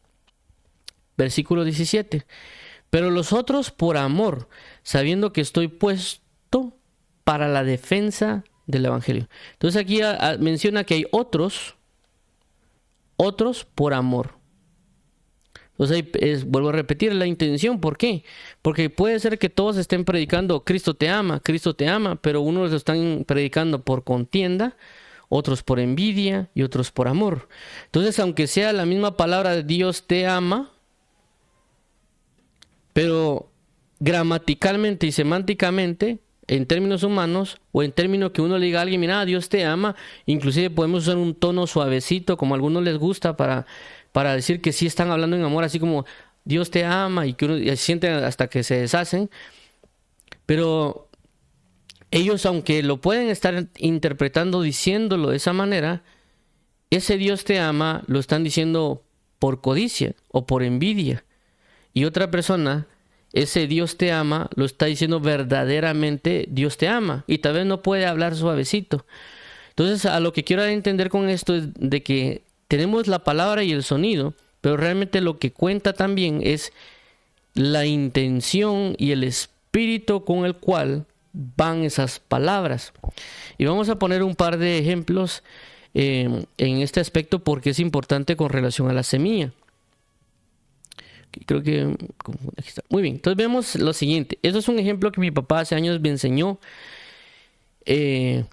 Versículo 17. pero los otros por amor, sabiendo que estoy puesto para la defensa del evangelio. Entonces aquí menciona que hay otros por amor. Entonces ahí vuelvo a repetir la intención. ¿Por qué? Porque puede ser que todos estén predicando Cristo te ama, pero unos lo están predicando por contienda, otros por envidia y otros por amor. Entonces, aunque sea la misma palabra de Dios te ama, pero gramaticalmente y semánticamente, en términos humanos, o en términos que uno le diga a alguien, mira, Dios te ama, inclusive podemos usar un tono suavecito, como a algunos les gusta, para decir que sí están hablando en amor, así como Dios te ama, y que uno y sienten hasta que se deshacen. Pero ellos, aunque lo pueden estar interpretando, diciéndolo de esa manera, ese Dios te ama lo están diciendo por codicia o por envidia. Y otra persona, ese Dios te ama, lo está diciendo verdaderamente Dios te ama. Y tal vez no puede hablar suavecito. Entonces, a lo que quiero entender con esto es de que tenemos la palabra y el sonido, pero realmente lo que cuenta también es la intención y el espíritu con el cual van esas palabras. Y vamos a poner un par de ejemplos en este aspecto porque es importante con relación a la semilla. Creo que... Aquí está. Muy bien, entonces vemos lo siguiente. Esto es un ejemplo que mi papá hace años me enseñó. Tal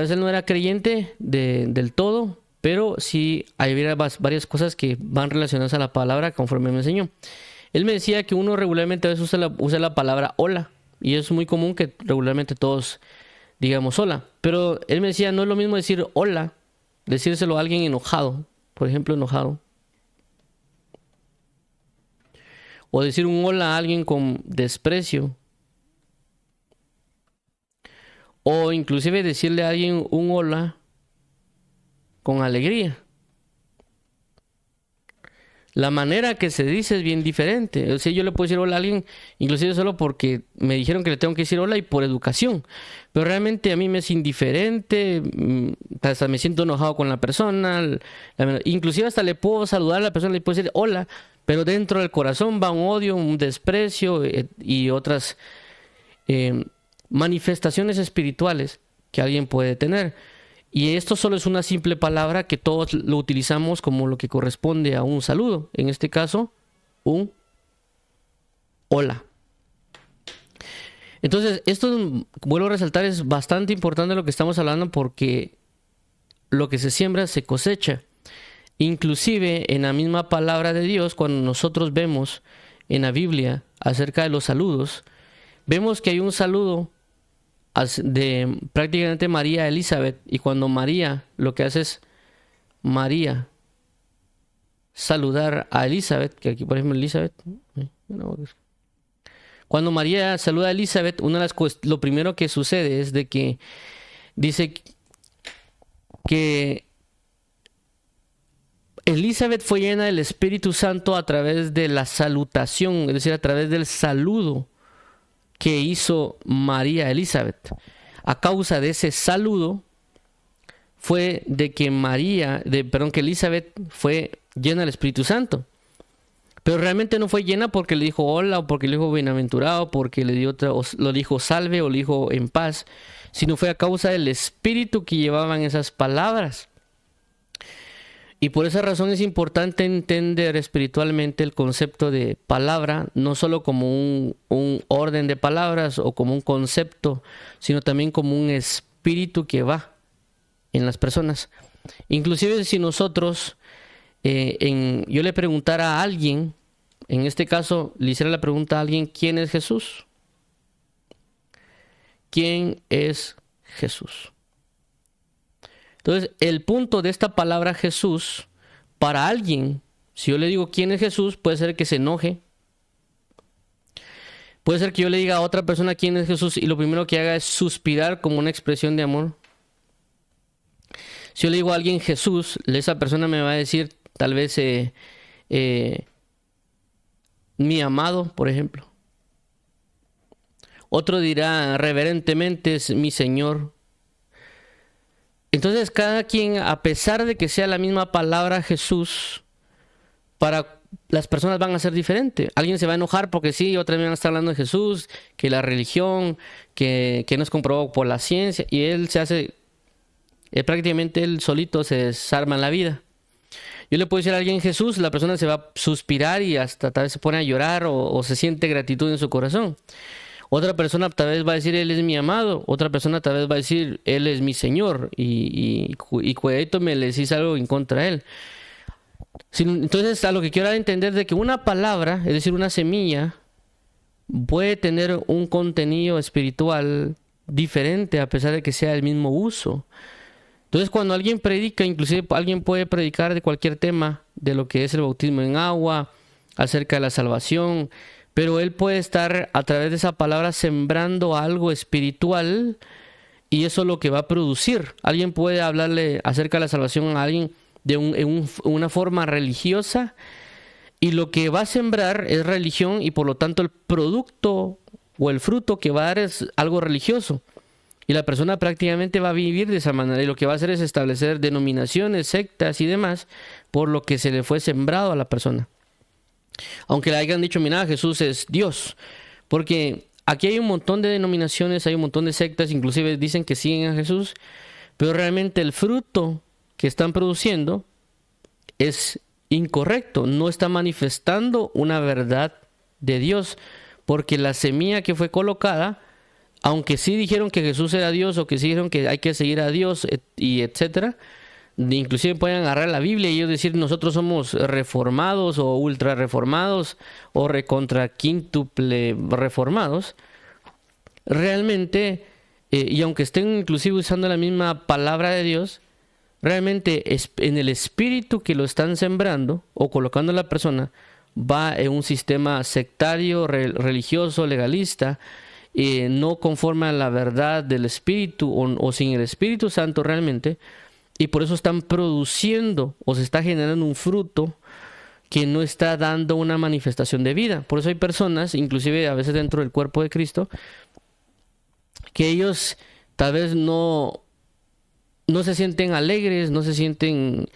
vez él no era creyente del todo, pero sí había varias cosas que van relacionadas a la palabra conforme me enseñó. Él me decía que uno regularmente a veces usa la palabra hola, y es muy común que regularmente todos digamos hola. Pero él me decía, no es lo mismo decir hola, decírselo a alguien enojado, por ejemplo, enojado. O decir un hola a alguien con desprecio. O inclusive decirle a alguien un hola con alegría. La manera que se dice es bien diferente. O sea, yo le puedo decir hola a alguien, inclusive solo porque me dijeron que le tengo que decir hola y por educación. Pero realmente a mí me es indiferente, hasta me siento enojado con la persona. Inclusive hasta le puedo saludar a la persona, le puedo decir hola, pero dentro del corazón va un odio, un desprecio y otras manifestaciones espirituales que alguien puede tener. Y esto solo es una simple palabra que todos lo utilizamos como lo que corresponde a un saludo. En este caso, un hola. Entonces, esto, vuelvo a resaltar, es bastante importante lo que estamos hablando porque lo que se siembra se cosecha. Inclusive en la misma palabra de Dios, cuando nosotros vemos en la Biblia acerca de los saludos, vemos que hay un saludo de prácticamente María a Elizabeth, y cuando María lo que hace es María saludar a Elizabeth, que aquí por ejemplo Elizabeth, cuando María saluda a Elizabeth, lo primero que sucede es de que dice que Elizabeth fue llena del Espíritu Santo a través de la salutación, es decir, a través del saludo que hizo María a Elizabeth. A causa de ese saludo fue de que que Elizabeth fue llena del Espíritu Santo. Pero realmente no fue llena porque le dijo hola, o porque le dijo bienaventurado, porque le dio o lo dijo salve, o le dijo en paz, sino fue a causa del Espíritu que llevaban esas palabras. Y por esa razón es importante entender espiritualmente el concepto de palabra, no solo como un orden de palabras o como un concepto, sino también como un espíritu que va en las personas. Inclusive si nosotros, yo le preguntara a alguien, en este caso le hiciera la pregunta a alguien, ¿quién es Jesús? ¿Quién es Jesús? Entonces, el punto de esta palabra Jesús, para alguien, si yo le digo quién es Jesús, puede ser que se enoje. Puede ser que yo le diga a otra persona quién es Jesús y lo primero que haga es suspirar como una expresión de amor. Si yo le digo a alguien Jesús, esa persona me va a decir tal vez mi amado, por ejemplo. Otro dirá reverentemente es mi Señor. Entonces cada quien, a pesar de que sea la misma palabra Jesús, para las personas van a ser diferentes. Alguien se va a enojar porque sí, otra vez van a estar hablando de Jesús, que la religión, que no es comprobado por la ciencia, y él se hace, prácticamente él solito se desarma en la vida. Yo le puedo decir a alguien Jesús, la persona se va a suspirar y hasta tal vez se pone a llorar o se siente gratitud en su corazón. Otra persona tal vez va a decir Él es mi amado, otra persona tal vez va a decir Él es mi Señor y cuidadito me le decís algo en contra de Él. Entonces a lo que quiero dar a entender de que una palabra, es decir, una semilla, puede tener un contenido espiritual diferente a pesar de que sea el mismo uso. Entonces cuando alguien predica, inclusive alguien puede predicar de cualquier tema, de lo que es el bautismo en agua, acerca de la salvación, pero él puede estar a través de esa palabra sembrando algo espiritual y eso es lo que va a producir. Alguien puede hablarle acerca de la salvación a alguien de una forma religiosa y lo que va a sembrar es religión y por lo tanto el producto o el fruto que va a dar es algo religioso. Y la persona prácticamente va a vivir de esa manera y lo que va a hacer es establecer denominaciones, sectas y demás por lo que se le fue sembrado a la persona. Aunque le hayan dicho, mira, Jesús es Dios. Porque aquí hay un montón de denominaciones, hay un montón de sectas, inclusive dicen que siguen a Jesús, pero realmente el fruto que están produciendo es incorrecto, no está manifestando una verdad de Dios, porque la semilla que fue colocada, aunque sí dijeron que Jesús era Dios o que sí dijeron que hay que seguir a Dios y etcétera, inclusive pueden agarrar la Biblia y ellos decir nosotros somos reformados o ultra reformados o recontra quíntuple reformados, realmente, y aunque estén inclusive usando la misma palabra de Dios, realmente en el espíritu que lo están sembrando o colocando a la persona va en un sistema sectario, religioso, legalista, no conforme a la verdad del Espíritu o sin el Espíritu Santo realmente, y por eso están produciendo o se está generando un fruto que no está dando una manifestación de vida. Por eso hay personas, inclusive a veces dentro del cuerpo de Cristo, que ellos tal vez no se sienten alegres, no se sienten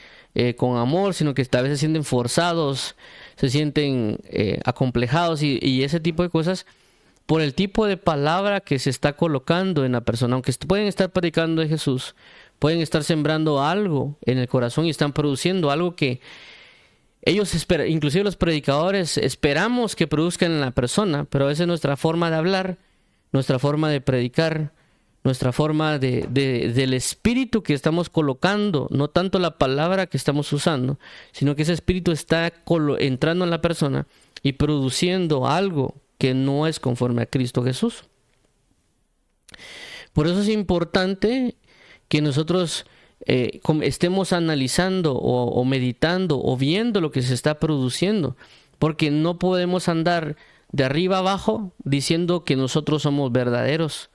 con amor, sino que tal vez se sienten forzados, se sienten acomplejados y ese tipo de cosas por el tipo de palabra que se está colocando en la persona. Aunque pueden estar predicando de Jesús, pueden estar sembrando algo en el corazón y están produciendo algo que ellos esperan, inclusive los predicadores esperamos que produzcan en la persona, pero a veces nuestra forma de hablar, nuestra forma de predicar, nuestra forma del espíritu que estamos colocando, no tanto la palabra que estamos usando, sino que ese espíritu está entrando en la persona y produciendo algo que no es conforme a Cristo Jesús. Por eso es importante que nosotros estemos analizando o meditando o viendo lo que se está produciendo, porque no podemos andar de arriba abajo diciendo que nosotros somos verdaderos,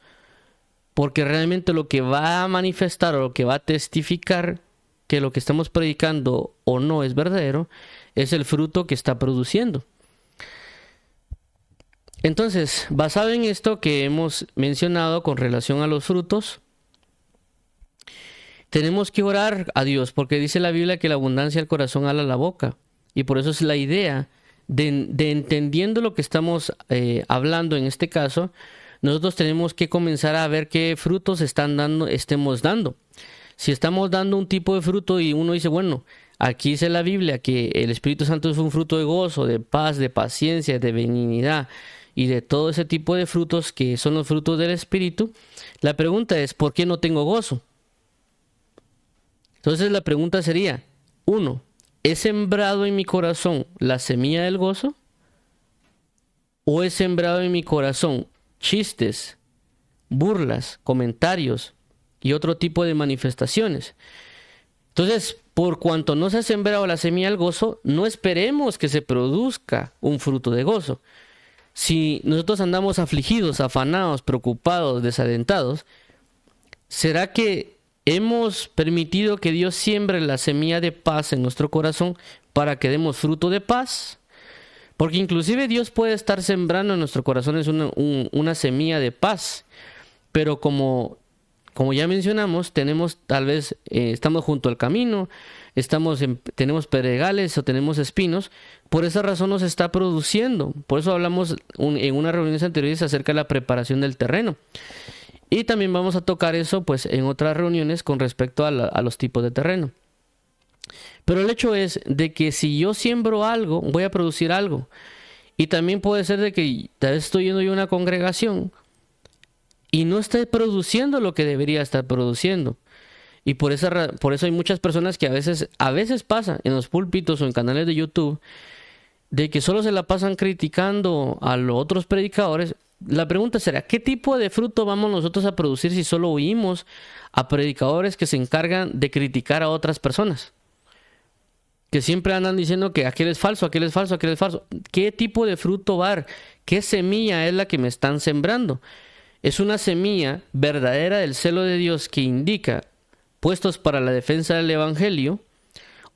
porque realmente lo que va a manifestar o lo que va a testificar que lo que estamos predicando o no es verdadero es el fruto que está produciendo. Entonces, basado en esto que hemos mencionado con relación a los frutos, tenemos que orar a Dios, porque dice la Biblia que la abundancia del corazón habla la boca. Y por eso es la idea de entendiendo lo que estamos hablando en este caso, nosotros tenemos que comenzar a ver qué frutos estemos dando. Si estamos dando un tipo de fruto y uno dice, bueno, aquí dice la Biblia que el Espíritu Santo es un fruto de gozo, de paz, de paciencia, de benignidad y de todo ese tipo de frutos que son los frutos del Espíritu, la pregunta es, ¿por qué no tengo gozo? Entonces la pregunta sería, 1, ¿he sembrado en mi corazón la semilla del gozo? ¿O he sembrado en mi corazón chistes, burlas, comentarios y otro tipo de manifestaciones? Entonces, por cuanto no se ha sembrado la semilla del gozo, no esperemos que se produzca un fruto de gozo. Si nosotros andamos afligidos, afanados, preocupados, desalentados, ¿será que hemos permitido que Dios siembre la semilla de paz en nuestro corazón para que demos fruto de paz? Porque inclusive Dios puede estar sembrando en nuestro corazón una semilla de paz, pero como como ya mencionamos, tenemos tal vez, estamos junto al camino, tenemos pedregales o tenemos espinos. Por esa razón nos está produciendo. Por eso hablamos en unas reuniones anteriores acerca de la preparación del terreno. Y también vamos a tocar eso pues en otras reuniones con respecto a los tipos de terreno. Pero el hecho es de que si yo siembro algo, voy a producir algo. Y también puede ser de que tal vez estoy yendo yo a una congregación y no esté produciendo lo que debería estar produciendo. Y por eso hay muchas personas que a veces pasa en los púlpitos o en canales de YouTube de que solo se la pasan criticando a los otros predicadores. La pregunta será, ¿qué tipo de fruto vamos nosotros a producir si solo oímos a predicadores que se encargan de criticar a otras personas? Que siempre andan diciendo que aquel es falso, aquel es falso, aquel es falso. ¿Qué tipo de fruto va a dar? ¿Qué semilla es la que me están sembrando? ¿Es una semilla verdadera del celo de Dios que indica puestos para la defensa del evangelio?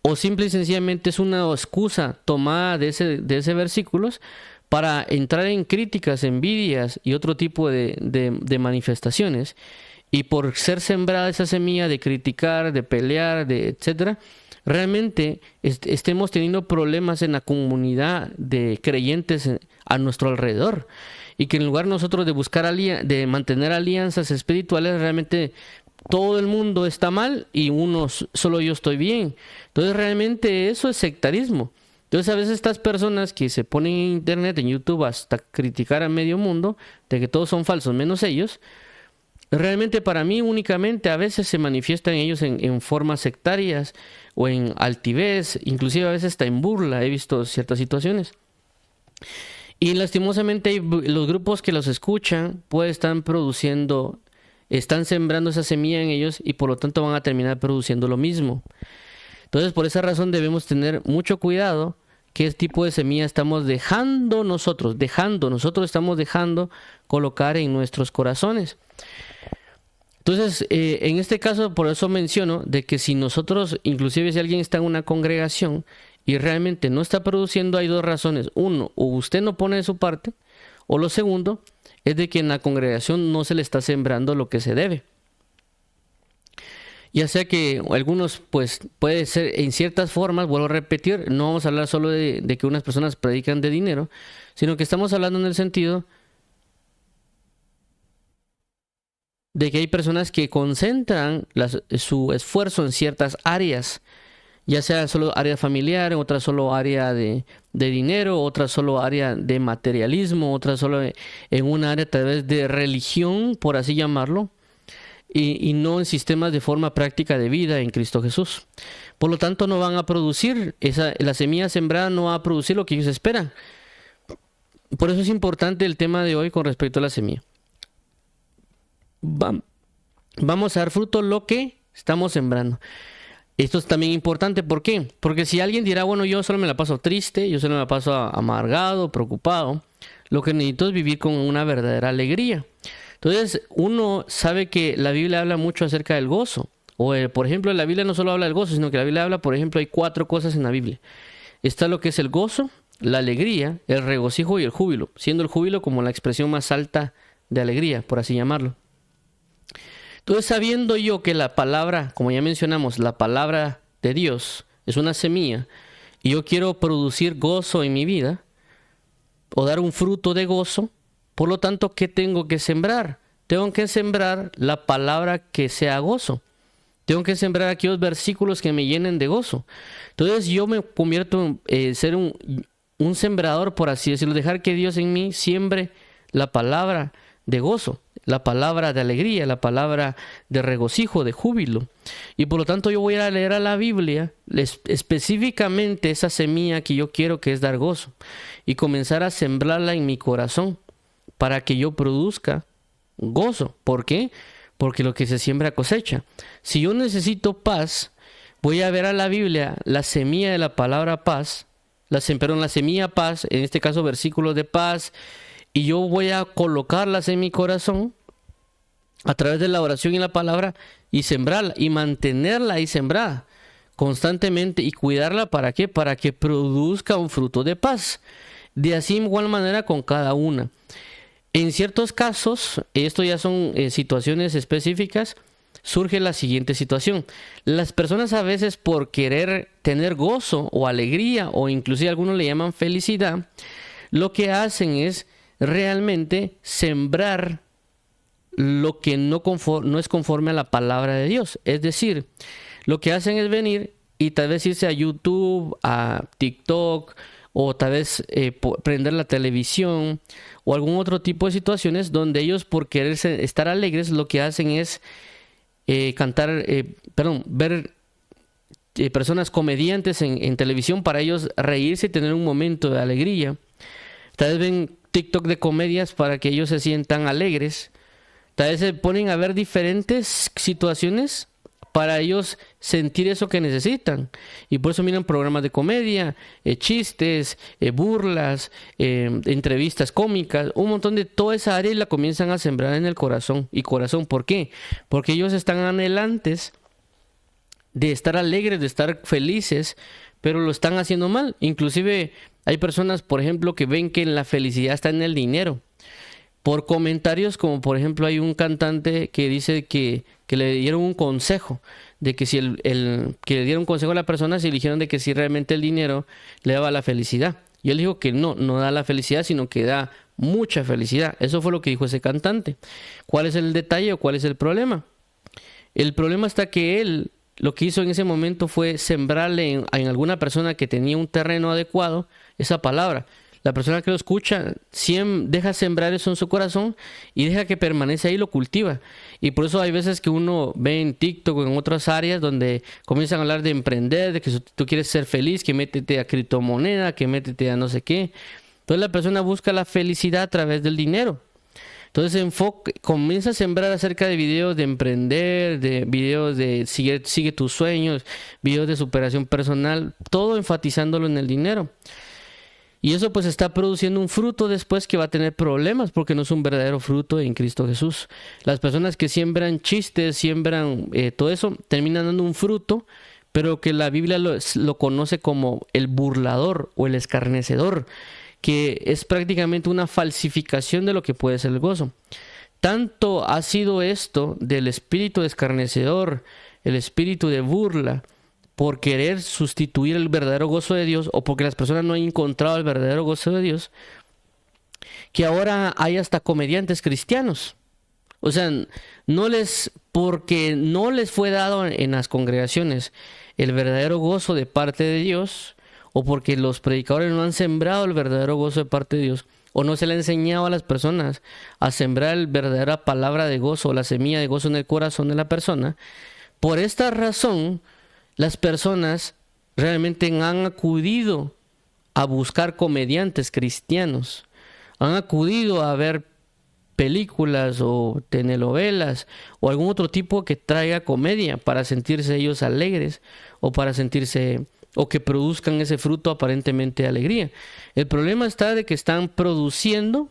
¿O simple y sencillamente es una excusa tomada de ese versículos para entrar en críticas, envidias y otro tipo de manifestaciones? Y por ser sembrada esa semilla de criticar, de pelear, etcétera, realmente estemos teniendo problemas en la comunidad de creyentes a nuestro alrededor, y que en lugar nosotros de buscar de mantener alianzas espirituales, realmente todo el mundo está mal y solo yo estoy bien. Entonces realmente eso es sectarismo. Entonces a veces estas personas que se ponen en internet, en YouTube, hasta criticar a medio mundo de que todos son falsos menos ellos, realmente para mí únicamente a veces se manifiestan ellos en formas sectarias o en altivez, inclusive a veces hasta en burla. He visto ciertas situaciones. Y lastimosamente los grupos que los escuchan pues están sembrando esa semilla en ellos y por lo tanto van a terminar produciendo lo mismo. Entonces por esa razón debemos tener mucho cuidado qué tipo de semilla estamos nosotros estamos dejando colocar en nuestros corazones. Entonces, en este caso, por eso menciono de que si nosotros, inclusive si alguien está en una congregación y realmente no está produciendo, hay dos razones. Uno, o usted no pone de su parte, o lo segundo, es de que en la congregación no se le está sembrando lo que se debe. Ya sea que algunos, pues, puede ser en ciertas formas, vuelvo a repetir, no vamos a hablar solo de que unas personas predican de dinero, sino que estamos hablando en el sentido de que hay personas que concentran su esfuerzo en ciertas áreas, ya sea solo área familiar, otra solo área de dinero, otra solo área de materialismo, otra solo en una área tal vez de religión, por así llamarlo, y no en sistemas de forma práctica de vida en Cristo Jesús. Por lo tanto, no van a producir, la semilla sembrada no va a producir lo que ellos esperan. Por eso es importante el tema de hoy con respecto a la semilla. Vamos a dar fruto lo que estamos sembrando. Esto es también importante, ¿por qué? Porque si alguien dirá, bueno, yo solo me la paso triste, yo solo me la paso amargado, preocupado, lo que necesito es vivir con una verdadera alegría. Entonces, uno sabe que la Biblia habla mucho acerca del gozo. Por ejemplo, la Biblia no solo habla del gozo, sino que la Biblia habla, por ejemplo, hay 4 cosas en la Biblia. Está lo que es el gozo, la alegría, el regocijo y el júbilo, siendo el júbilo como la expresión más alta de alegría, por así llamarlo. Entonces, sabiendo yo que la palabra, como ya mencionamos, la palabra de Dios es una semilla, y yo quiero producir gozo en mi vida, o dar un fruto de gozo, por lo tanto, ¿qué tengo que sembrar? Tengo que sembrar la palabra que sea gozo. Tengo que sembrar aquellos versículos que me llenen de gozo. Entonces yo me convierto en ser un sembrador, por así decirlo, dejar que Dios en mí siembre la palabra de gozo, la palabra de alegría, la palabra de regocijo, de júbilo. Y por lo tanto yo voy a leer a la Biblia específicamente esa semilla que yo quiero, que es dar gozo, y comenzar a sembrarla en mi corazón para que yo produzca gozo. ¿Por qué? Porque lo que se siembra cosecha. Si yo necesito paz, voy a ver a la Biblia la semilla de la palabra paz, la semilla paz, en este caso versículos de paz, y yo voy a colocarlas en mi corazón a través de la oración y la palabra, y sembrarla y mantenerla ahí sembrada constantemente y cuidarla. ¿Para qué? Para que produzca un fruto de paz. De así igual manera con cada una. En ciertos casos, esto ya son situaciones específicas, surge la siguiente situación. Las personas a veces, por querer tener gozo o alegría, o inclusive algunos le llaman felicidad, lo que hacen es realmente sembrar lo que no es conforme a la palabra de Dios. Es decir, lo que hacen es venir y tal vez irse a YouTube, a TikTok, o tal vez prender la televisión o algún otro tipo de situaciones donde ellos, por querer estar alegres, lo que hacen es ver personas comediantes en televisión para ellos reírse y tener un momento de alegría. Tal vez ven TikTok de comedias para que ellos se sientan alegres. Tal vez se ponen a ver diferentes situaciones para ellos sentir eso que necesitan. Y por eso miran programas de comedia, chistes, burlas, entrevistas cómicas, un montón de toda esa área, y la comienzan a sembrar en el corazón. ¿Y corazón por qué? Porque ellos están anhelantes de estar alegres, de estar felices, pero lo están haciendo mal. Inclusive hay personas, por ejemplo, que ven que la felicidad está en el dinero. Por comentarios, como por ejemplo hay un cantante que dice que le dieron un consejo, de que si que le dieron un consejo a la persona, se eligieron de que si realmente el dinero le daba la felicidad. Y él dijo que no da la felicidad, sino que da mucha felicidad. Eso fue lo que dijo ese cantante. ¿Cuál es el detalle o cuál es el problema? El problema está que él lo que hizo en ese momento fue sembrarle en alguna persona que tenía un terreno adecuado esa palabra. La persona que lo escucha deja sembrar eso en su corazón y deja que permanece ahí y lo cultiva. Y por eso hay veces que uno ve en TikTok o en otras áreas donde comienzan a hablar de emprender, de que si tú quieres ser feliz, que métete a criptomoneda, que métete a no sé qué. Entonces la persona busca la felicidad a través del dinero. Entonces comienza a sembrar acerca de videos de emprender, de videos de sigue tus sueños, videos de superación personal, todo enfatizándolo en el dinero. Y eso pues está produciendo un fruto después que va a tener problemas, porque no es un verdadero fruto en Cristo Jesús. Las personas que siembran chistes, siembran todo eso, terminan dando un fruto, pero que la Biblia lo conoce como el burlador o el escarnecedor, que es prácticamente una falsificación de lo que puede ser el gozo. Tanto ha sido esto del espíritu escarnecedor, el espíritu de burla, por querer sustituir el verdadero gozo de Dios, o porque las personas no han encontrado el verdadero gozo de Dios, que ahora hay hasta comediantes cristianos. O sea, porque no les fue dado en las congregaciones el verdadero gozo de parte de Dios, o porque los predicadores no han sembrado el verdadero gozo de parte de Dios, o no se le ha enseñado a las personas a sembrar la verdadera palabra de gozo, o la semilla de gozo en el corazón de la persona. Por esta razón, las personas realmente han acudido a buscar comediantes cristianos, han acudido a ver películas o telenovelas o algún otro tipo que traiga comedia para sentirse ellos alegres, o para sentirse, o que produzcan ese fruto aparentemente de alegría. El problema está de que están produciendo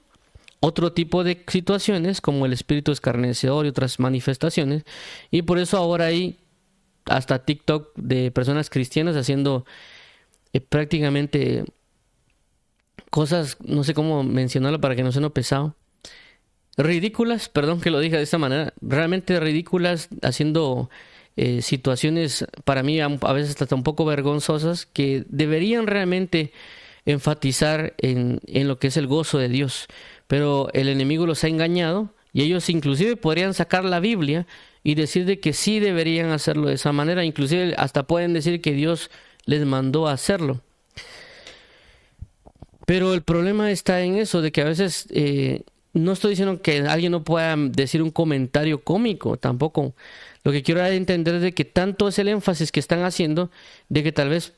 otro tipo de situaciones como el espíritu escarnecedor y otras manifestaciones, y por eso ahora hay hasta TikTok de personas cristianas haciendo prácticamente cosas, no sé cómo mencionarlo para que no suene pesado, ridículas, perdón que lo diga de esta manera, realmente ridículas, haciendo situaciones para mí a veces hasta un poco vergonzosas, que deberían realmente enfatizar en lo que es el gozo de Dios, pero el enemigo los ha engañado, y ellos inclusive podrían sacar la Biblia y decir de que sí deberían hacerlo de esa manera. Inclusive hasta pueden decir que Dios les mandó a hacerlo. Pero el problema está en eso, de que a veces no estoy diciendo que alguien no pueda decir un comentario cómico, tampoco. Lo que quiero dar a entender es de que tanto es el énfasis que están haciendo, de que tal vez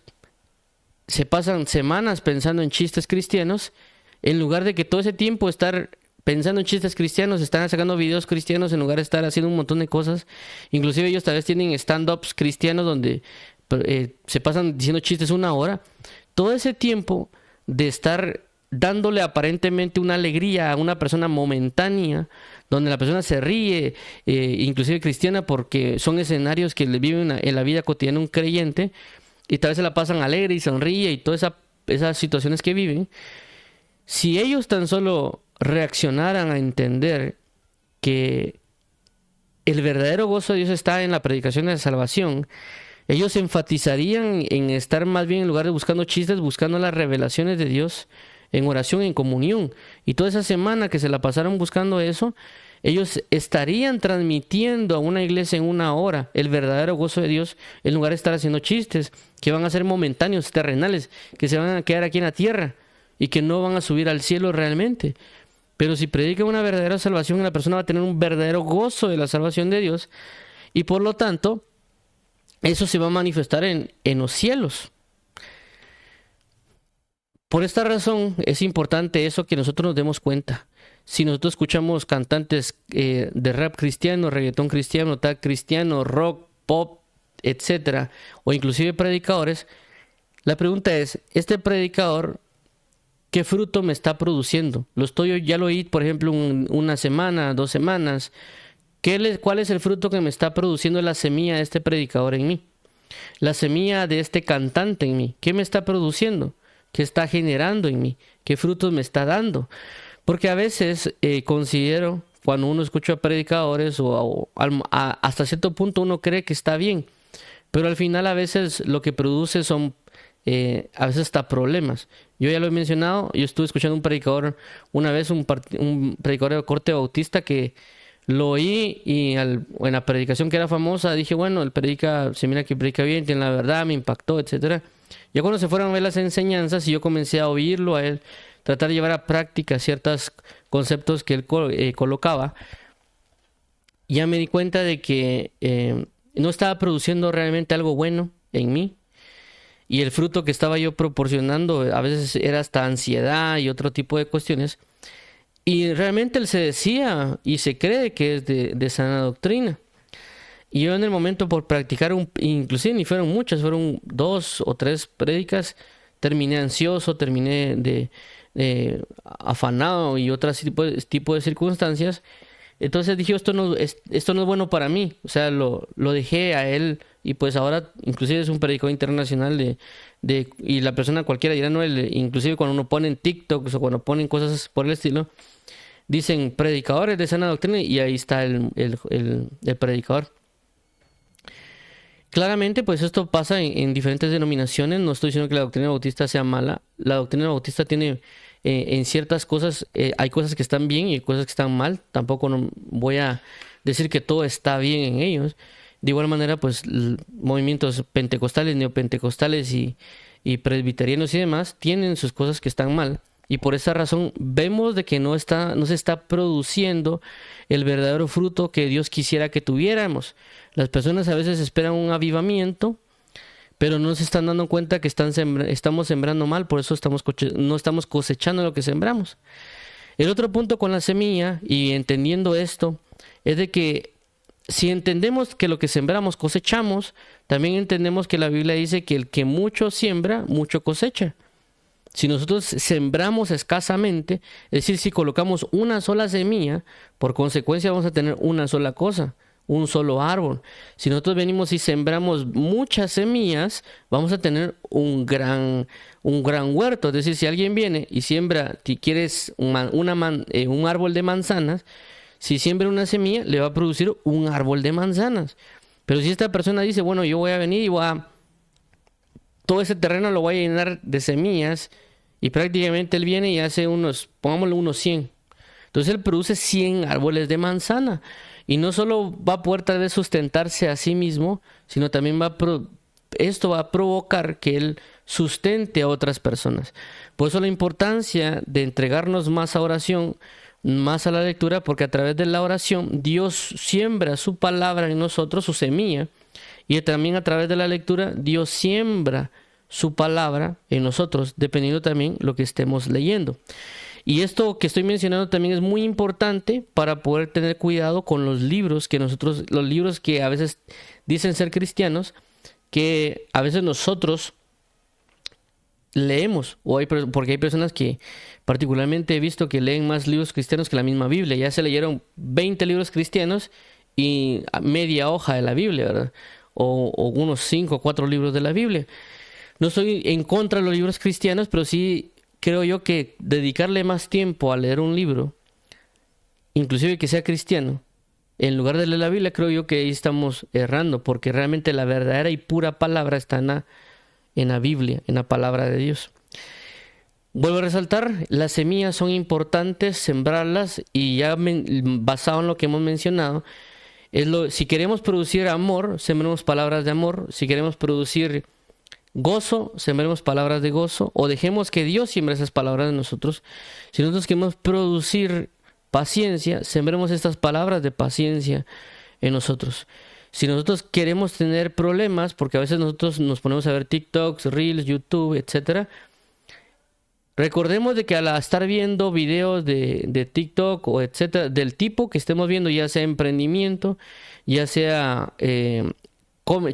se pasan semanas pensando en chistes cristianos, en lugar de que todo ese tiempo estar pensando en chistes cristianos, están sacando videos cristianos en lugar de estar haciendo un montón de cosas. Inclusive ellos tal vez tienen stand-ups cristianos donde se pasan diciendo chistes 1 hora. Todo ese tiempo de estar dándole aparentemente una alegría a una persona momentánea, donde la persona se ríe, inclusive cristiana, porque son escenarios que le viven en la vida cotidiana un creyente, y tal vez se la pasan alegre y sonríe y todas esas situaciones que viven. Si ellos tan solo reaccionaran a entender que el verdadero gozo de Dios está en la predicación de la salvación, ellos enfatizarían en estar más bien en lugar de buscando chistes, buscando las revelaciones de Dios en oración, en comunión. Y toda esa semana que se la pasaron buscando eso, ellos estarían transmitiendo a una iglesia en una hora el verdadero gozo de Dios, en lugar de estar haciendo chistes que van a ser momentáneos, terrenales, que se van a quedar aquí en la tierra y que no van a subir al cielo realmente. Pero si predica una verdadera salvación, la persona va a tener un verdadero gozo de la salvación de Dios, y por lo tanto, eso se va a manifestar en los cielos. Por esta razón es importante eso, que nosotros nos demos cuenta. Si nosotros escuchamos cantantes de rap cristiano, reggaetón cristiano, tag cristiano, rock, pop, etcétera, o inclusive predicadores, la pregunta es, ¿este predicador qué fruto me está produciendo? Ya lo oí, por ejemplo, una semana, 2 semanas. ¿Cuál es el fruto que me está produciendo la semilla de este predicador en mí? La semilla de este cantante en mí. ¿Qué me está produciendo? ¿Qué está generando en mí? ¿Qué frutos me está dando? Porque a veces considero, cuando uno escucha a predicadores hasta cierto punto uno cree que está bien, pero al final a veces lo que produce son a veces hasta problemas. Yo ya lo he mencionado, yo estuve escuchando un predicador una vez, un predicador de corte bautista, que lo oí y en la predicación que era famosa dije, bueno, se mira que predica bien, tiene la verdad, me impactó, etcétera. Ya cuando se fueron a ver las enseñanzas y yo comencé a oírlo a él, tratar de llevar a práctica ciertos conceptos que él colocaba, ya me di cuenta de que no estaba produciendo realmente algo bueno en mí, y el fruto que estaba yo proporcionando a veces era hasta ansiedad y otro tipo de cuestiones. Y realmente él se decía y se cree que es de sana doctrina. Y yo en el momento, por practicar, inclusive ni fueron muchas, fueron 2 o 3 prédicas, terminé ansioso, terminé afanado y otro tipo de circunstancias. Entonces dije, esto no es bueno para mí. O sea, lo dejé a él, y pues ahora inclusive es un predicador internacional y la persona cualquiera dirá, no, inclusive cuando uno pone en TikTok o cuando ponen cosas por el estilo, dicen predicadores de sana doctrina y ahí está el predicador. Claramente, pues esto pasa en diferentes denominaciones. No estoy diciendo que la doctrina bautista sea mala. La doctrina bautista tiene en ciertas cosas, hay cosas que están bien y hay cosas que están mal. Tampoco no voy a decir que todo está bien en ellos. De igual manera, pues movimientos pentecostales, neopentecostales y presbiterianos y demás tienen sus cosas que están mal. Y por esa razón vemos de que no se está produciendo el verdadero fruto que Dios quisiera que tuviéramos. Las personas a veces esperan un avivamiento, pero no se están dando cuenta que estamos sembrando mal, por eso no estamos cosechando lo que sembramos. El otro punto con la semilla, y entendiendo esto, es de que si entendemos que lo que sembramos cosechamos, también entendemos que la Biblia dice que el que mucho siembra, mucho cosecha. Si nosotros sembramos escasamente, es decir, si colocamos una sola semilla, por consecuencia vamos a tener una sola cosa, un solo árbol. Si nosotros venimos y sembramos muchas semillas, vamos a tener un gran huerto. Es decir, si alguien viene y siembra, si quieres un árbol de manzanas, si siembra una semilla, le va a producir un árbol de manzanas. Pero si esta persona dice, bueno, yo voy a venir y todo ese terreno lo voy a llenar de semillas, y prácticamente él viene y hace pongámosle unos 100. Entonces él produce 100 árboles de manzana. Y no solo va a poder tal vez sustentarse a sí mismo, sino también esto va a provocar que él sustente a otras personas. Por eso la importancia de entregarnos más a oración, más a la lectura, porque a través de la oración Dios siembra su palabra en nosotros, su semilla, y también a través de la lectura Dios siembra su palabra en nosotros, dependiendo también lo que estemos leyendo. Y esto que estoy mencionando también es muy importante para poder tener cuidado con los libros los libros que a veces dicen ser cristianos, que a veces nosotros leemos, porque hay personas que particularmente he visto que leen más libros cristianos que la misma Biblia. Ya se leyeron 20 libros cristianos y media hoja de la Biblia, ¿verdad? O unos 5 o 4 libros de la Biblia. No estoy en contra de los libros cristianos, pero sí creo yo que dedicarle más tiempo a leer un libro, inclusive que sea cristiano, en lugar de leer la Biblia, creo yo que ahí estamos errando, porque realmente la verdadera y pura palabra está en la Biblia, en la palabra de Dios. Vuelvo a resaltar, las semillas son importantes, sembrarlas, y ya basado en lo que hemos mencionado, si queremos producir amor, sembremos palabras de amor. Si queremos producir gozo, sembremos palabras de gozo, o dejemos que Dios siembre esas palabras de nosotros. Si nosotros queremos producir paciencia, sembremos estas palabras de paciencia en nosotros. Si nosotros queremos tener problemas, porque a veces nosotros nos ponemos a ver TikToks, Reels, YouTube, etcétera, recordemos de que al estar viendo videos de TikTok o etcétera, del tipo que estemos viendo, ya sea emprendimiento, ya sea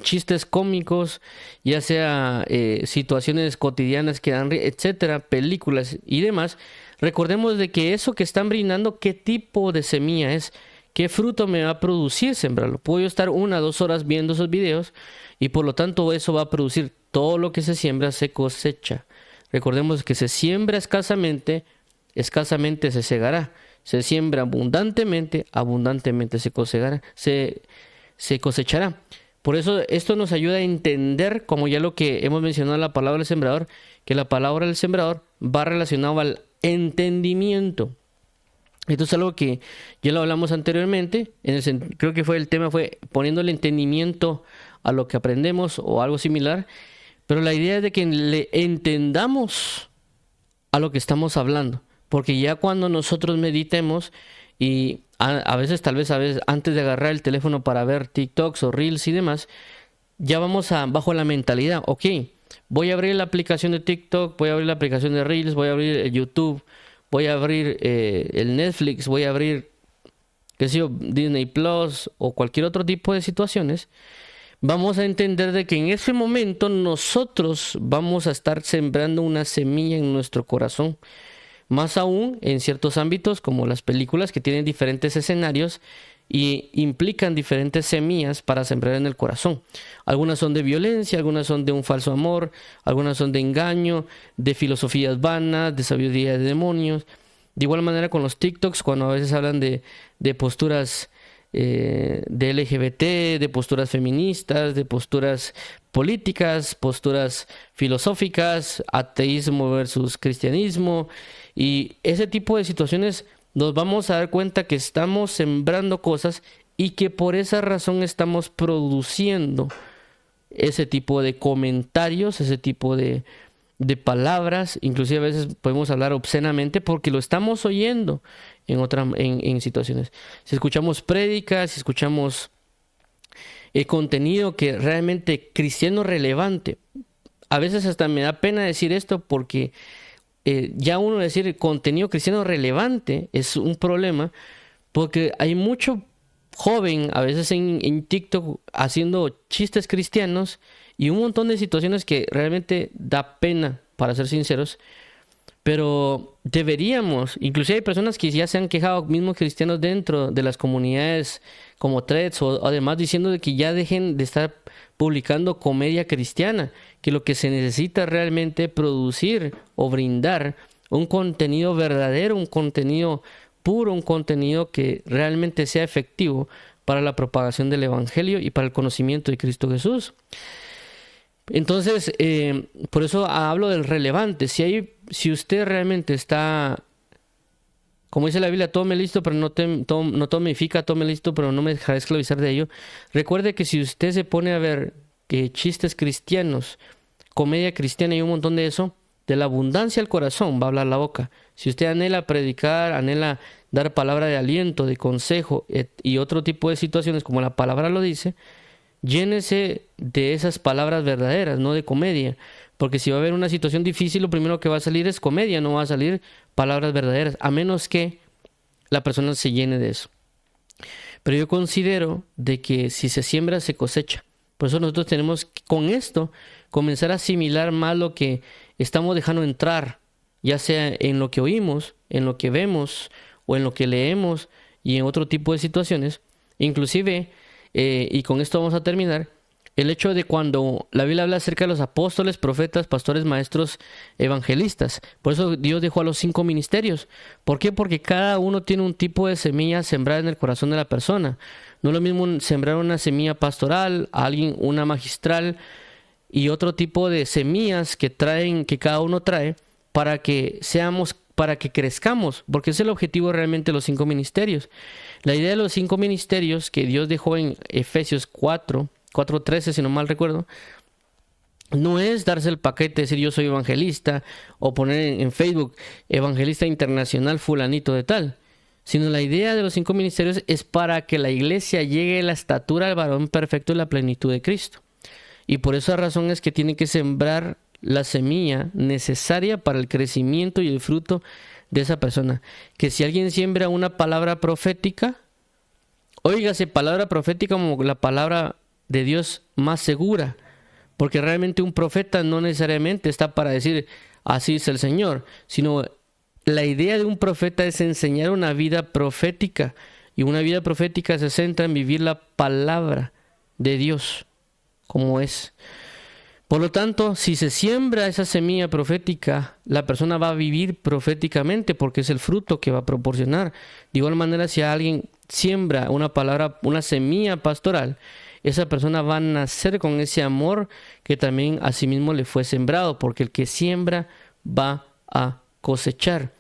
chistes cómicos, ya sea situaciones cotidianas que dan, etcétera, películas y demás, recordemos de que eso que están brindando, qué tipo de semilla es, qué fruto me va a producir sembrarlo. Puedo yo estar 1 o 2 horas viendo esos videos y por lo tanto eso va a producir. Todo lo que se siembra se cosecha. Recordemos que se siembra escasamente, escasamente se segará. Se siembra abundantemente, abundantemente se cosechará. Por eso esto nos ayuda a entender, como ya lo que hemos mencionado en la palabra del sembrador, que la palabra del sembrador va relacionado al entendimiento. Esto es algo que ya lo hablamos anteriormente, creo que el tema fue poniendo el entendimiento a lo que aprendemos o algo similar, pero la idea es de que le entendamos a lo que estamos hablando, porque ya cuando nosotros meditemos y a veces antes de agarrar el teléfono para ver TikToks o Reels y demás, ya vamos bajo la mentalidad, ok, voy a abrir la aplicación de TikTok, voy a abrir la aplicación de Reels, voy a abrir el YouTube, voy a abrir el Netflix, voy a abrir, qué sé yo, Disney Plus o cualquier otro tipo de situaciones. Vamos a entender de que en ese momento nosotros vamos a estar sembrando una semilla en nuestro corazón. Más aún en ciertos ámbitos como las películas, que tienen diferentes escenarios y implican diferentes semillas para sembrar en el corazón. Algunas son de violencia, algunas son de un falso amor, algunas son de engaño, de filosofías vanas, de sabiduría de demonios. De igual manera con los TikToks, cuando a veces hablan de posturas de LGBT, de posturas feministas, de posturas políticas, posturas filosóficas, ateísmo versus cristianismo, y ese tipo de situaciones, nos vamos a dar cuenta que estamos sembrando cosas y que por esa razón estamos produciendo ese tipo de comentarios, ese tipo de palabras. Inclusive a veces podemos hablar obscenamente porque lo estamos oyendo en situaciones. Si escuchamos prédicas, si escuchamos contenido que realmente cristiano relevante, a veces hasta me da pena decir esto porque ya uno decir contenido cristiano relevante es un problema, porque hay mucho joven a veces en TikTok haciendo chistes cristianos y un montón de situaciones que realmente da pena, para ser sinceros. Pero deberíamos, inclusive hay personas que ya se han quejado, mismos cristianos dentro de las comunidades como Threads o además diciendo de que ya dejen de estar publicando comedia cristiana, que lo que se necesita realmente producir o brindar un contenido verdadero, un contenido puro, un contenido que realmente sea efectivo para la propagación del evangelio y para el conocimiento de Cristo Jesús. Entonces, por eso hablo del relevante. Si usted realmente está, como dice la Biblia, tome listo, pero no tome edifica, tome listo, pero no me dejaré esclavizar de ello. Recuerde que si usted se pone a ver chistes cristianos, comedia cristiana y un montón de eso, de la abundancia al corazón va a hablar la boca. Si usted anhela predicar, anhela dar palabra de aliento, de consejo y otro tipo de situaciones como la palabra lo dice, llénese de esas palabras verdaderas, no de comedia, porque si va a haber una situación difícil, lo primero que va a salir es comedia, no va a salir palabras verdaderas, a menos que la persona se llene de eso. Pero yo considero de que si se siembra, se cosecha. Por eso nosotros tenemos que, con esto, comenzar a asimilar más lo que estamos dejando entrar, ya sea en lo que oímos, en lo que vemos o en lo que leemos y en otro tipo de situaciones. Inclusive, y con esto vamos a terminar, el hecho de cuando la Biblia habla acerca de los apóstoles, profetas, pastores, maestros, evangelistas. Por eso Dios dejó a los 5 ministerios. ¿Por qué? Porque cada uno tiene un tipo de semilla sembrada en el corazón de la persona. No es lo mismo sembrar una semilla pastoral, a alguien una magistral y otro tipo de semillas que cada uno trae para que crezcamos, porque ese es el objetivo realmente de los 5 ministerios. La idea de los 5 ministerios que Dios dejó en Efesios 4:13, si no mal recuerdo, no es darse el paquete, decir yo soy evangelista, o poner en Facebook evangelista internacional fulanito de tal, sino la idea de los 5 ministerios es para que la iglesia llegue a la estatura del varón perfecto y la plenitud de Cristo. Y por esa razón es que tiene que sembrar la semilla necesaria para el crecimiento y el fruto de esa persona. Que si alguien siembra una palabra profética, óigase palabra profética como la palabra de Dios más segura, porque realmente un profeta no necesariamente está para decir así es el Señor, sino la idea de un profeta es enseñar una vida profética, y una vida profética se centra en vivir la palabra de Dios como es. Por lo tanto, si se siembra esa semilla profética, la persona va a vivir proféticamente porque es el fruto que va a proporcionar. De igual manera, si alguien siembra una palabra, una semilla pastoral, esa persona va a nacer con ese amor que también a sí mismo le fue sembrado, porque el que siembra va a cosechar.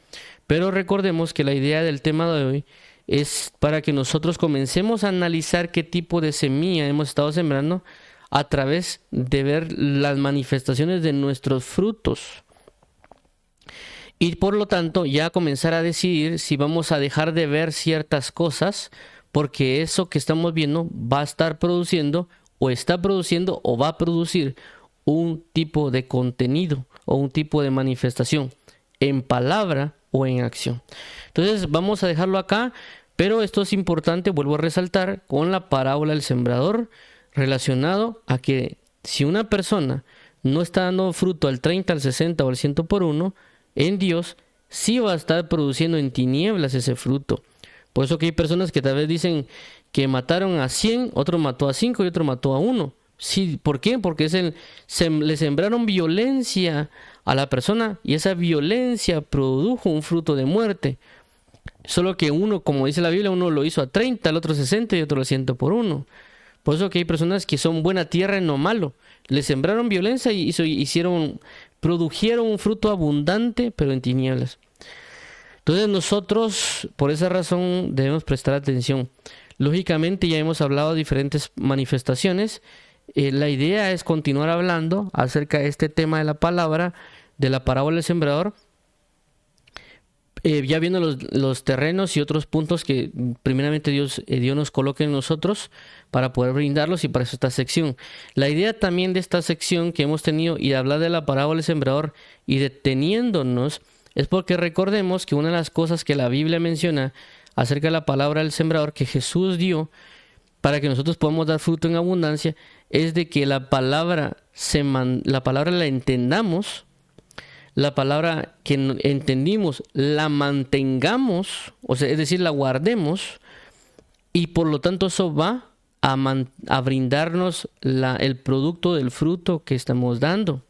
Pero recordemos que la idea del tema de hoy es para que nosotros comencemos a analizar qué tipo de semilla hemos estado sembrando a través de ver las manifestaciones de nuestros frutos. Y por lo tanto ya comenzar a decidir si vamos a dejar de ver ciertas cosas, porque eso que estamos viendo va a estar produciendo o está produciendo o va a producir un tipo de contenido o un tipo de manifestación en palabra o en acción. Entonces vamos a dejarlo acá, pero esto es importante, vuelvo a resaltar, con la parábola del sembrador, relacionado a que si una persona no está dando fruto al 30, al 60 o al 100 por uno, en Dios sí va a estar produciendo en tinieblas ese fruto. Por eso que hay personas que tal vez dicen que mataron a 100, otro mató a 5 y otro mató a 1. Sí, ¿por qué? Porque le sembraron violencia a la persona y esa violencia produjo un fruto de muerte. Solo que uno, como dice la Biblia, uno lo hizo a 30, el otro 60 y otro a 100 por uno. Por eso que hay personas que son buena tierra en lo malo. Le sembraron violencia y produjeron un fruto abundante, pero en tinieblas. Entonces nosotros, por esa razón, debemos prestar atención. Lógicamente ya hemos hablado de diferentes manifestaciones. La idea es continuar hablando acerca de este tema de la palabra, de la parábola del sembrador. Ya viendo los terrenos y otros puntos que primeramente Dios nos coloque en nosotros para poder brindarlos, y para eso esta sección. La idea también de esta sección que hemos tenido y de hablar de la parábola del sembrador y deteniéndonos es porque recordemos que una de las cosas que la Biblia menciona acerca de la palabra del sembrador que Jesús dio para que nosotros podamos dar fruto en abundancia es de que la palabra la entendamos. La palabra que entendimos la mantengamos, o sea, es decir, la guardemos, y por lo tanto eso va a brindarnos el producto del fruto que estamos dando.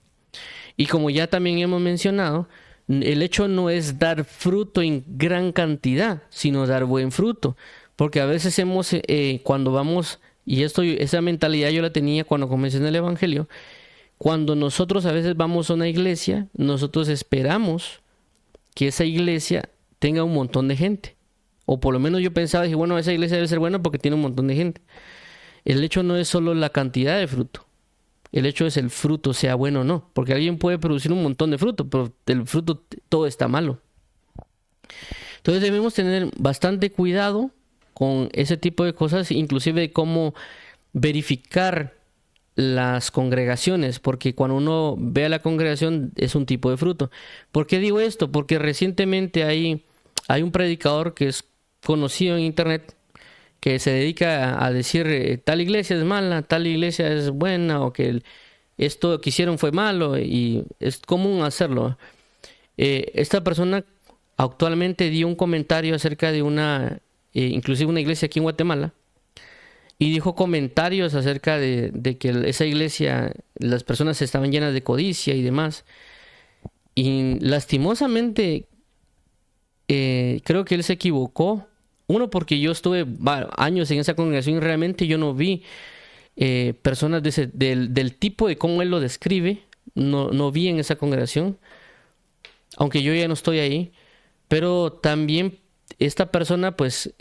Y como ya también hemos mencionado, el hecho no es dar fruto en gran cantidad, sino dar buen fruto. Porque a veces cuando vamos, y esa mentalidad yo la tenía cuando comencé en el Evangelio. Cuando nosotros a veces vamos a una iglesia, nosotros esperamos que esa iglesia tenga un montón de gente. O por lo menos yo pensaba, dije, bueno, esa iglesia debe ser buena porque tiene un montón de gente. El hecho no es solo la cantidad de fruto. El hecho es el fruto, sea bueno o no. Porque alguien puede producir un montón de fruto, pero del fruto todo está malo. Entonces debemos tener bastante cuidado con ese tipo de cosas, inclusive de cómo verificar las congregaciones, porque cuando uno ve a la congregación es un tipo de fruto. ¿Por qué digo esto? Porque recientemente hay un predicador que es conocido en internet que se dedica a decir tal iglesia es mala, tal iglesia es buena, o que esto que hicieron fue malo, y es común hacerlo. Esta persona actualmente dio un comentario acerca de inclusive una iglesia aquí en Guatemala, y dijo comentarios acerca de que esa iglesia, las personas estaban llenas de codicia y demás. Y lastimosamente, creo que él se equivocó. Uno, porque yo estuve años en esa congregación y realmente yo no vi personas del tipo de cómo él lo describe. No, no vi en esa congregación, aunque yo ya no estoy ahí. Pero también esta persona, pues,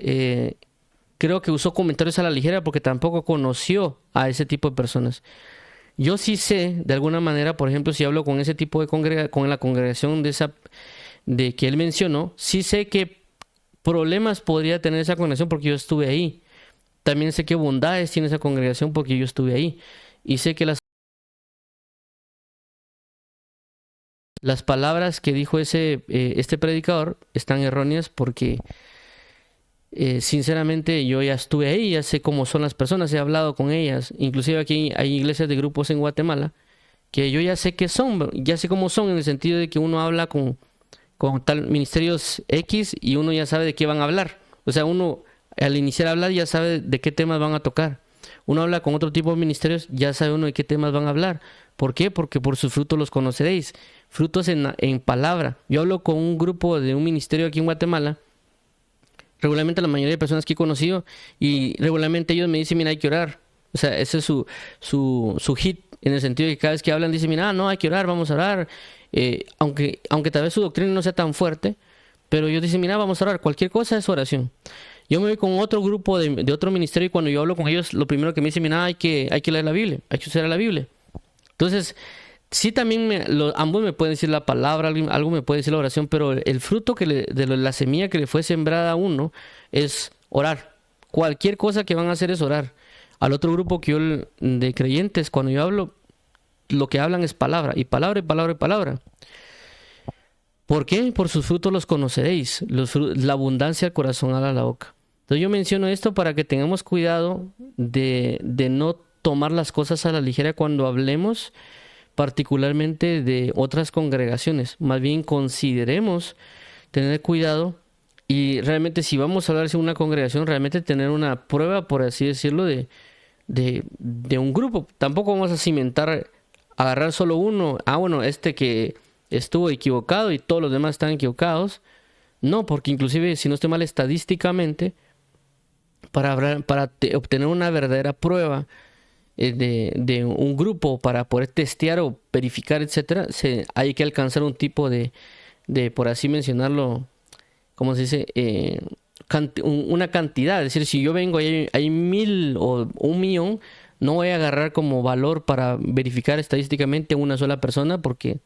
creo que usó comentarios a la ligera porque tampoco conoció a ese tipo de personas. Yo sí sé, de alguna manera, por ejemplo, si hablo con ese tipo de con la congregación de que él mencionó, sí sé qué problemas podría tener esa congregación porque yo estuve ahí. También sé qué bondades tiene esa congregación porque yo estuve ahí. Y sé que las palabras que dijo este predicador están erróneas porque sinceramente yo ya estuve ahí, ya sé cómo son las personas, he hablado con ellas. Inclusive aquí hay iglesias de grupos en Guatemala que yo ya sé qué son, ya sé cómo son en el sentido de que uno habla con tal ministerios X y uno ya sabe de qué van a hablar. O sea, uno al iniciar a hablar ya sabe de qué temas van a tocar. Uno habla con otro tipo de ministerios, ya sabe uno de qué temas van a hablar. ¿Por qué? Porque por sus frutos los conoceréis. Frutos en palabra. Yo hablo con un grupo de un ministerio aquí en Guatemala, regularmente la mayoría de personas que he conocido, y regularmente ellos me dicen, mira, hay que orar. O sea, ese es su hit, en el sentido de que cada vez que hablan dicen, mira, no, hay que orar, vamos a orar. Aunque tal vez su doctrina no sea tan fuerte, pero ellos dicen, mira, vamos a orar, cualquier cosa es oración. Yo me voy con otro grupo de otro ministerio y cuando yo hablo con ellos, lo primero que me dicen, mira, hay que leer la Biblia, hay que usar la Biblia. Entonces, sí también ambos me pueden decir la palabra, algo me puede decir la oración, pero el fruto la semilla que le fue sembrada a uno es orar. Cualquier cosa que van a hacer es orar. Al otro grupo que yo de creyentes, cuando yo hablo, lo que hablan es palabra, y palabra, y palabra, y palabra. ¿Por qué? Por sus frutos los conoceréis. La abundancia del corazón habla la boca. Entonces yo menciono esto para que tengamos cuidado de no tomar las cosas a la ligera cuando hablemos particularmente de otras congregaciones. Más bien consideremos tener cuidado y realmente si vamos a hablar de una congregación, realmente tener una prueba, por así decirlo, de un grupo. Tampoco vamos a cimentar, agarrar solo uno, bueno, este que estuvo equivocado y todos los demás están equivocados. No, porque inclusive, si no estoy mal estadísticamente, para obtener una verdadera prueba de un grupo para poder testear o verificar, etcétera, hay que alcanzar un tipo por así mencionarlo, ¿cómo se dice? Una cantidad. Es decir, si yo vengo y hay 1000 o 1 millón, no voy a agarrar como valor para verificar estadísticamente una sola persona porque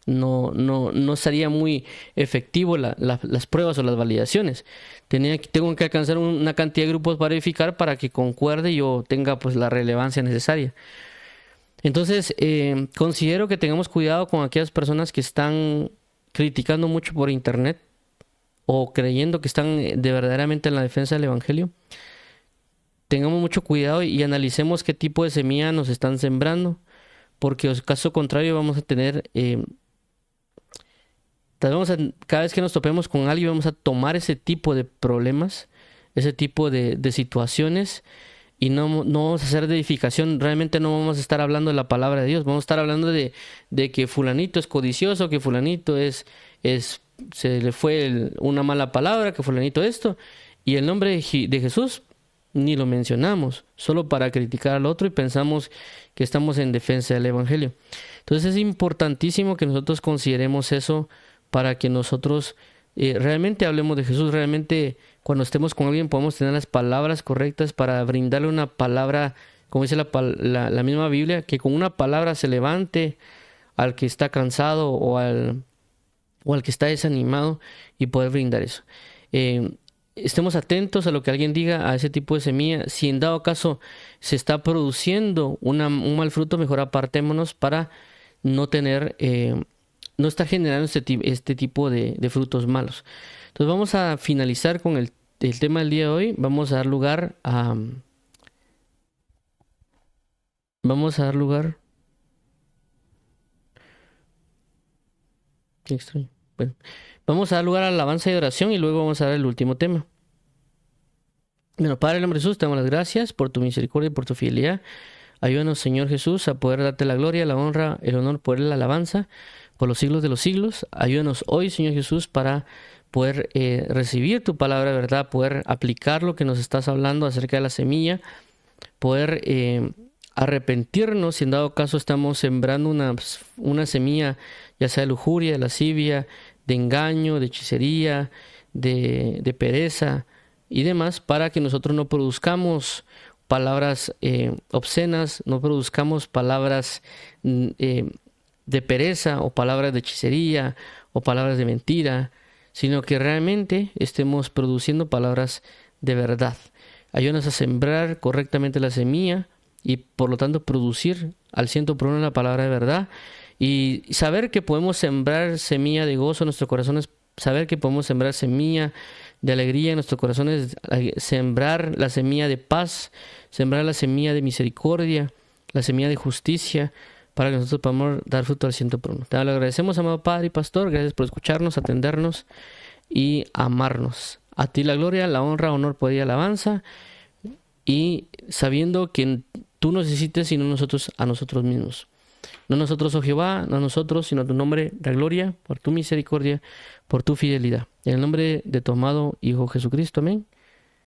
no sería muy efectivo las pruebas o las validaciones. Tengo que alcanzar una cantidad de grupos para verificar para que concuerde y yo tenga pues la relevancia necesaria. Entonces, considero que tengamos cuidado con aquellas personas que están criticando mucho por internet o creyendo que están de verdaderamente en la defensa del evangelio. Tengamos mucho cuidado y analicemos qué tipo de semilla nos están sembrando, porque en caso contrario vamos a tener cada vez que nos topemos con alguien, vamos a tomar ese tipo de problemas, ese tipo de situaciones, y no vamos a hacer de edificación. Realmente no vamos a estar hablando de la palabra de Dios. Vamos a estar hablando de que fulanito es codicioso, que fulanito se le fue una mala palabra, que fulanito esto. Y el nombre de Jesús ni lo mencionamos, solo para criticar al otro y pensamos que estamos en defensa del evangelio. Entonces es importantísimo que nosotros consideremos eso para que nosotros realmente hablemos de Jesús. Realmente cuando estemos con alguien podemos tener las palabras correctas para brindarle una palabra, como dice la misma Biblia, que con una palabra se levante al que está cansado o al que está desanimado y poder brindar eso. Estemos atentos a lo que alguien diga, a ese tipo de semilla. Si en dado caso se está produciendo un mal fruto, mejor apartémonos para no tener, no estar generando este tipo de frutos malos. Entonces vamos a finalizar con el tema del día de hoy. Vamos a dar lugar. Qué extraño. Bueno, vamos a dar lugar a la alabanza y oración y luego vamos a dar el último tema. Bueno, Padre, en el nombre de Jesús, te damos las gracias por tu misericordia y por tu fidelidad. Ayúdanos, Señor Jesús, a poder darte la gloria, la honra, el honor, por la alabanza, por los siglos de los siglos. Ayúdanos hoy, Señor Jesús, para poder recibir tu palabra de verdad, poder aplicar lo que nos estás hablando acerca de la semilla, poder arrepentirnos si en dado caso estamos sembrando una semilla, ya sea de lujuria, de lascivia, de engaño, de hechicería, de pereza y demás, para que nosotros no produzcamos palabras obscenas, no produzcamos palabras de pereza o palabras de hechicería o palabras de mentira, sino que realmente estemos produciendo palabras de verdad. Ayúdanos a sembrar correctamente la semilla y por lo tanto producir al 100% la palabra de verdad y saber que podemos sembrar semilla de gozo en nuestros corazones, saber que podemos sembrar semilla de alegría en nuestros corazones, sembrar la semilla de paz, sembrar la semilla de misericordia, la semilla de justicia, para que nosotros podamos dar fruto al 100%. Te lo agradecemos, amado Padre y Pastor, gracias por escucharnos, atendernos y amarnos. A ti la gloria, la honra, honor, poder y alabanza, y sabiendo que tú nos necesites y no nosotros a nosotros mismos. No nosotros, oh Jehová, no nosotros, sino tu nombre, la gloria, por tu misericordia, por tu fidelidad. En el nombre de tu amado Hijo Jesucristo, amén.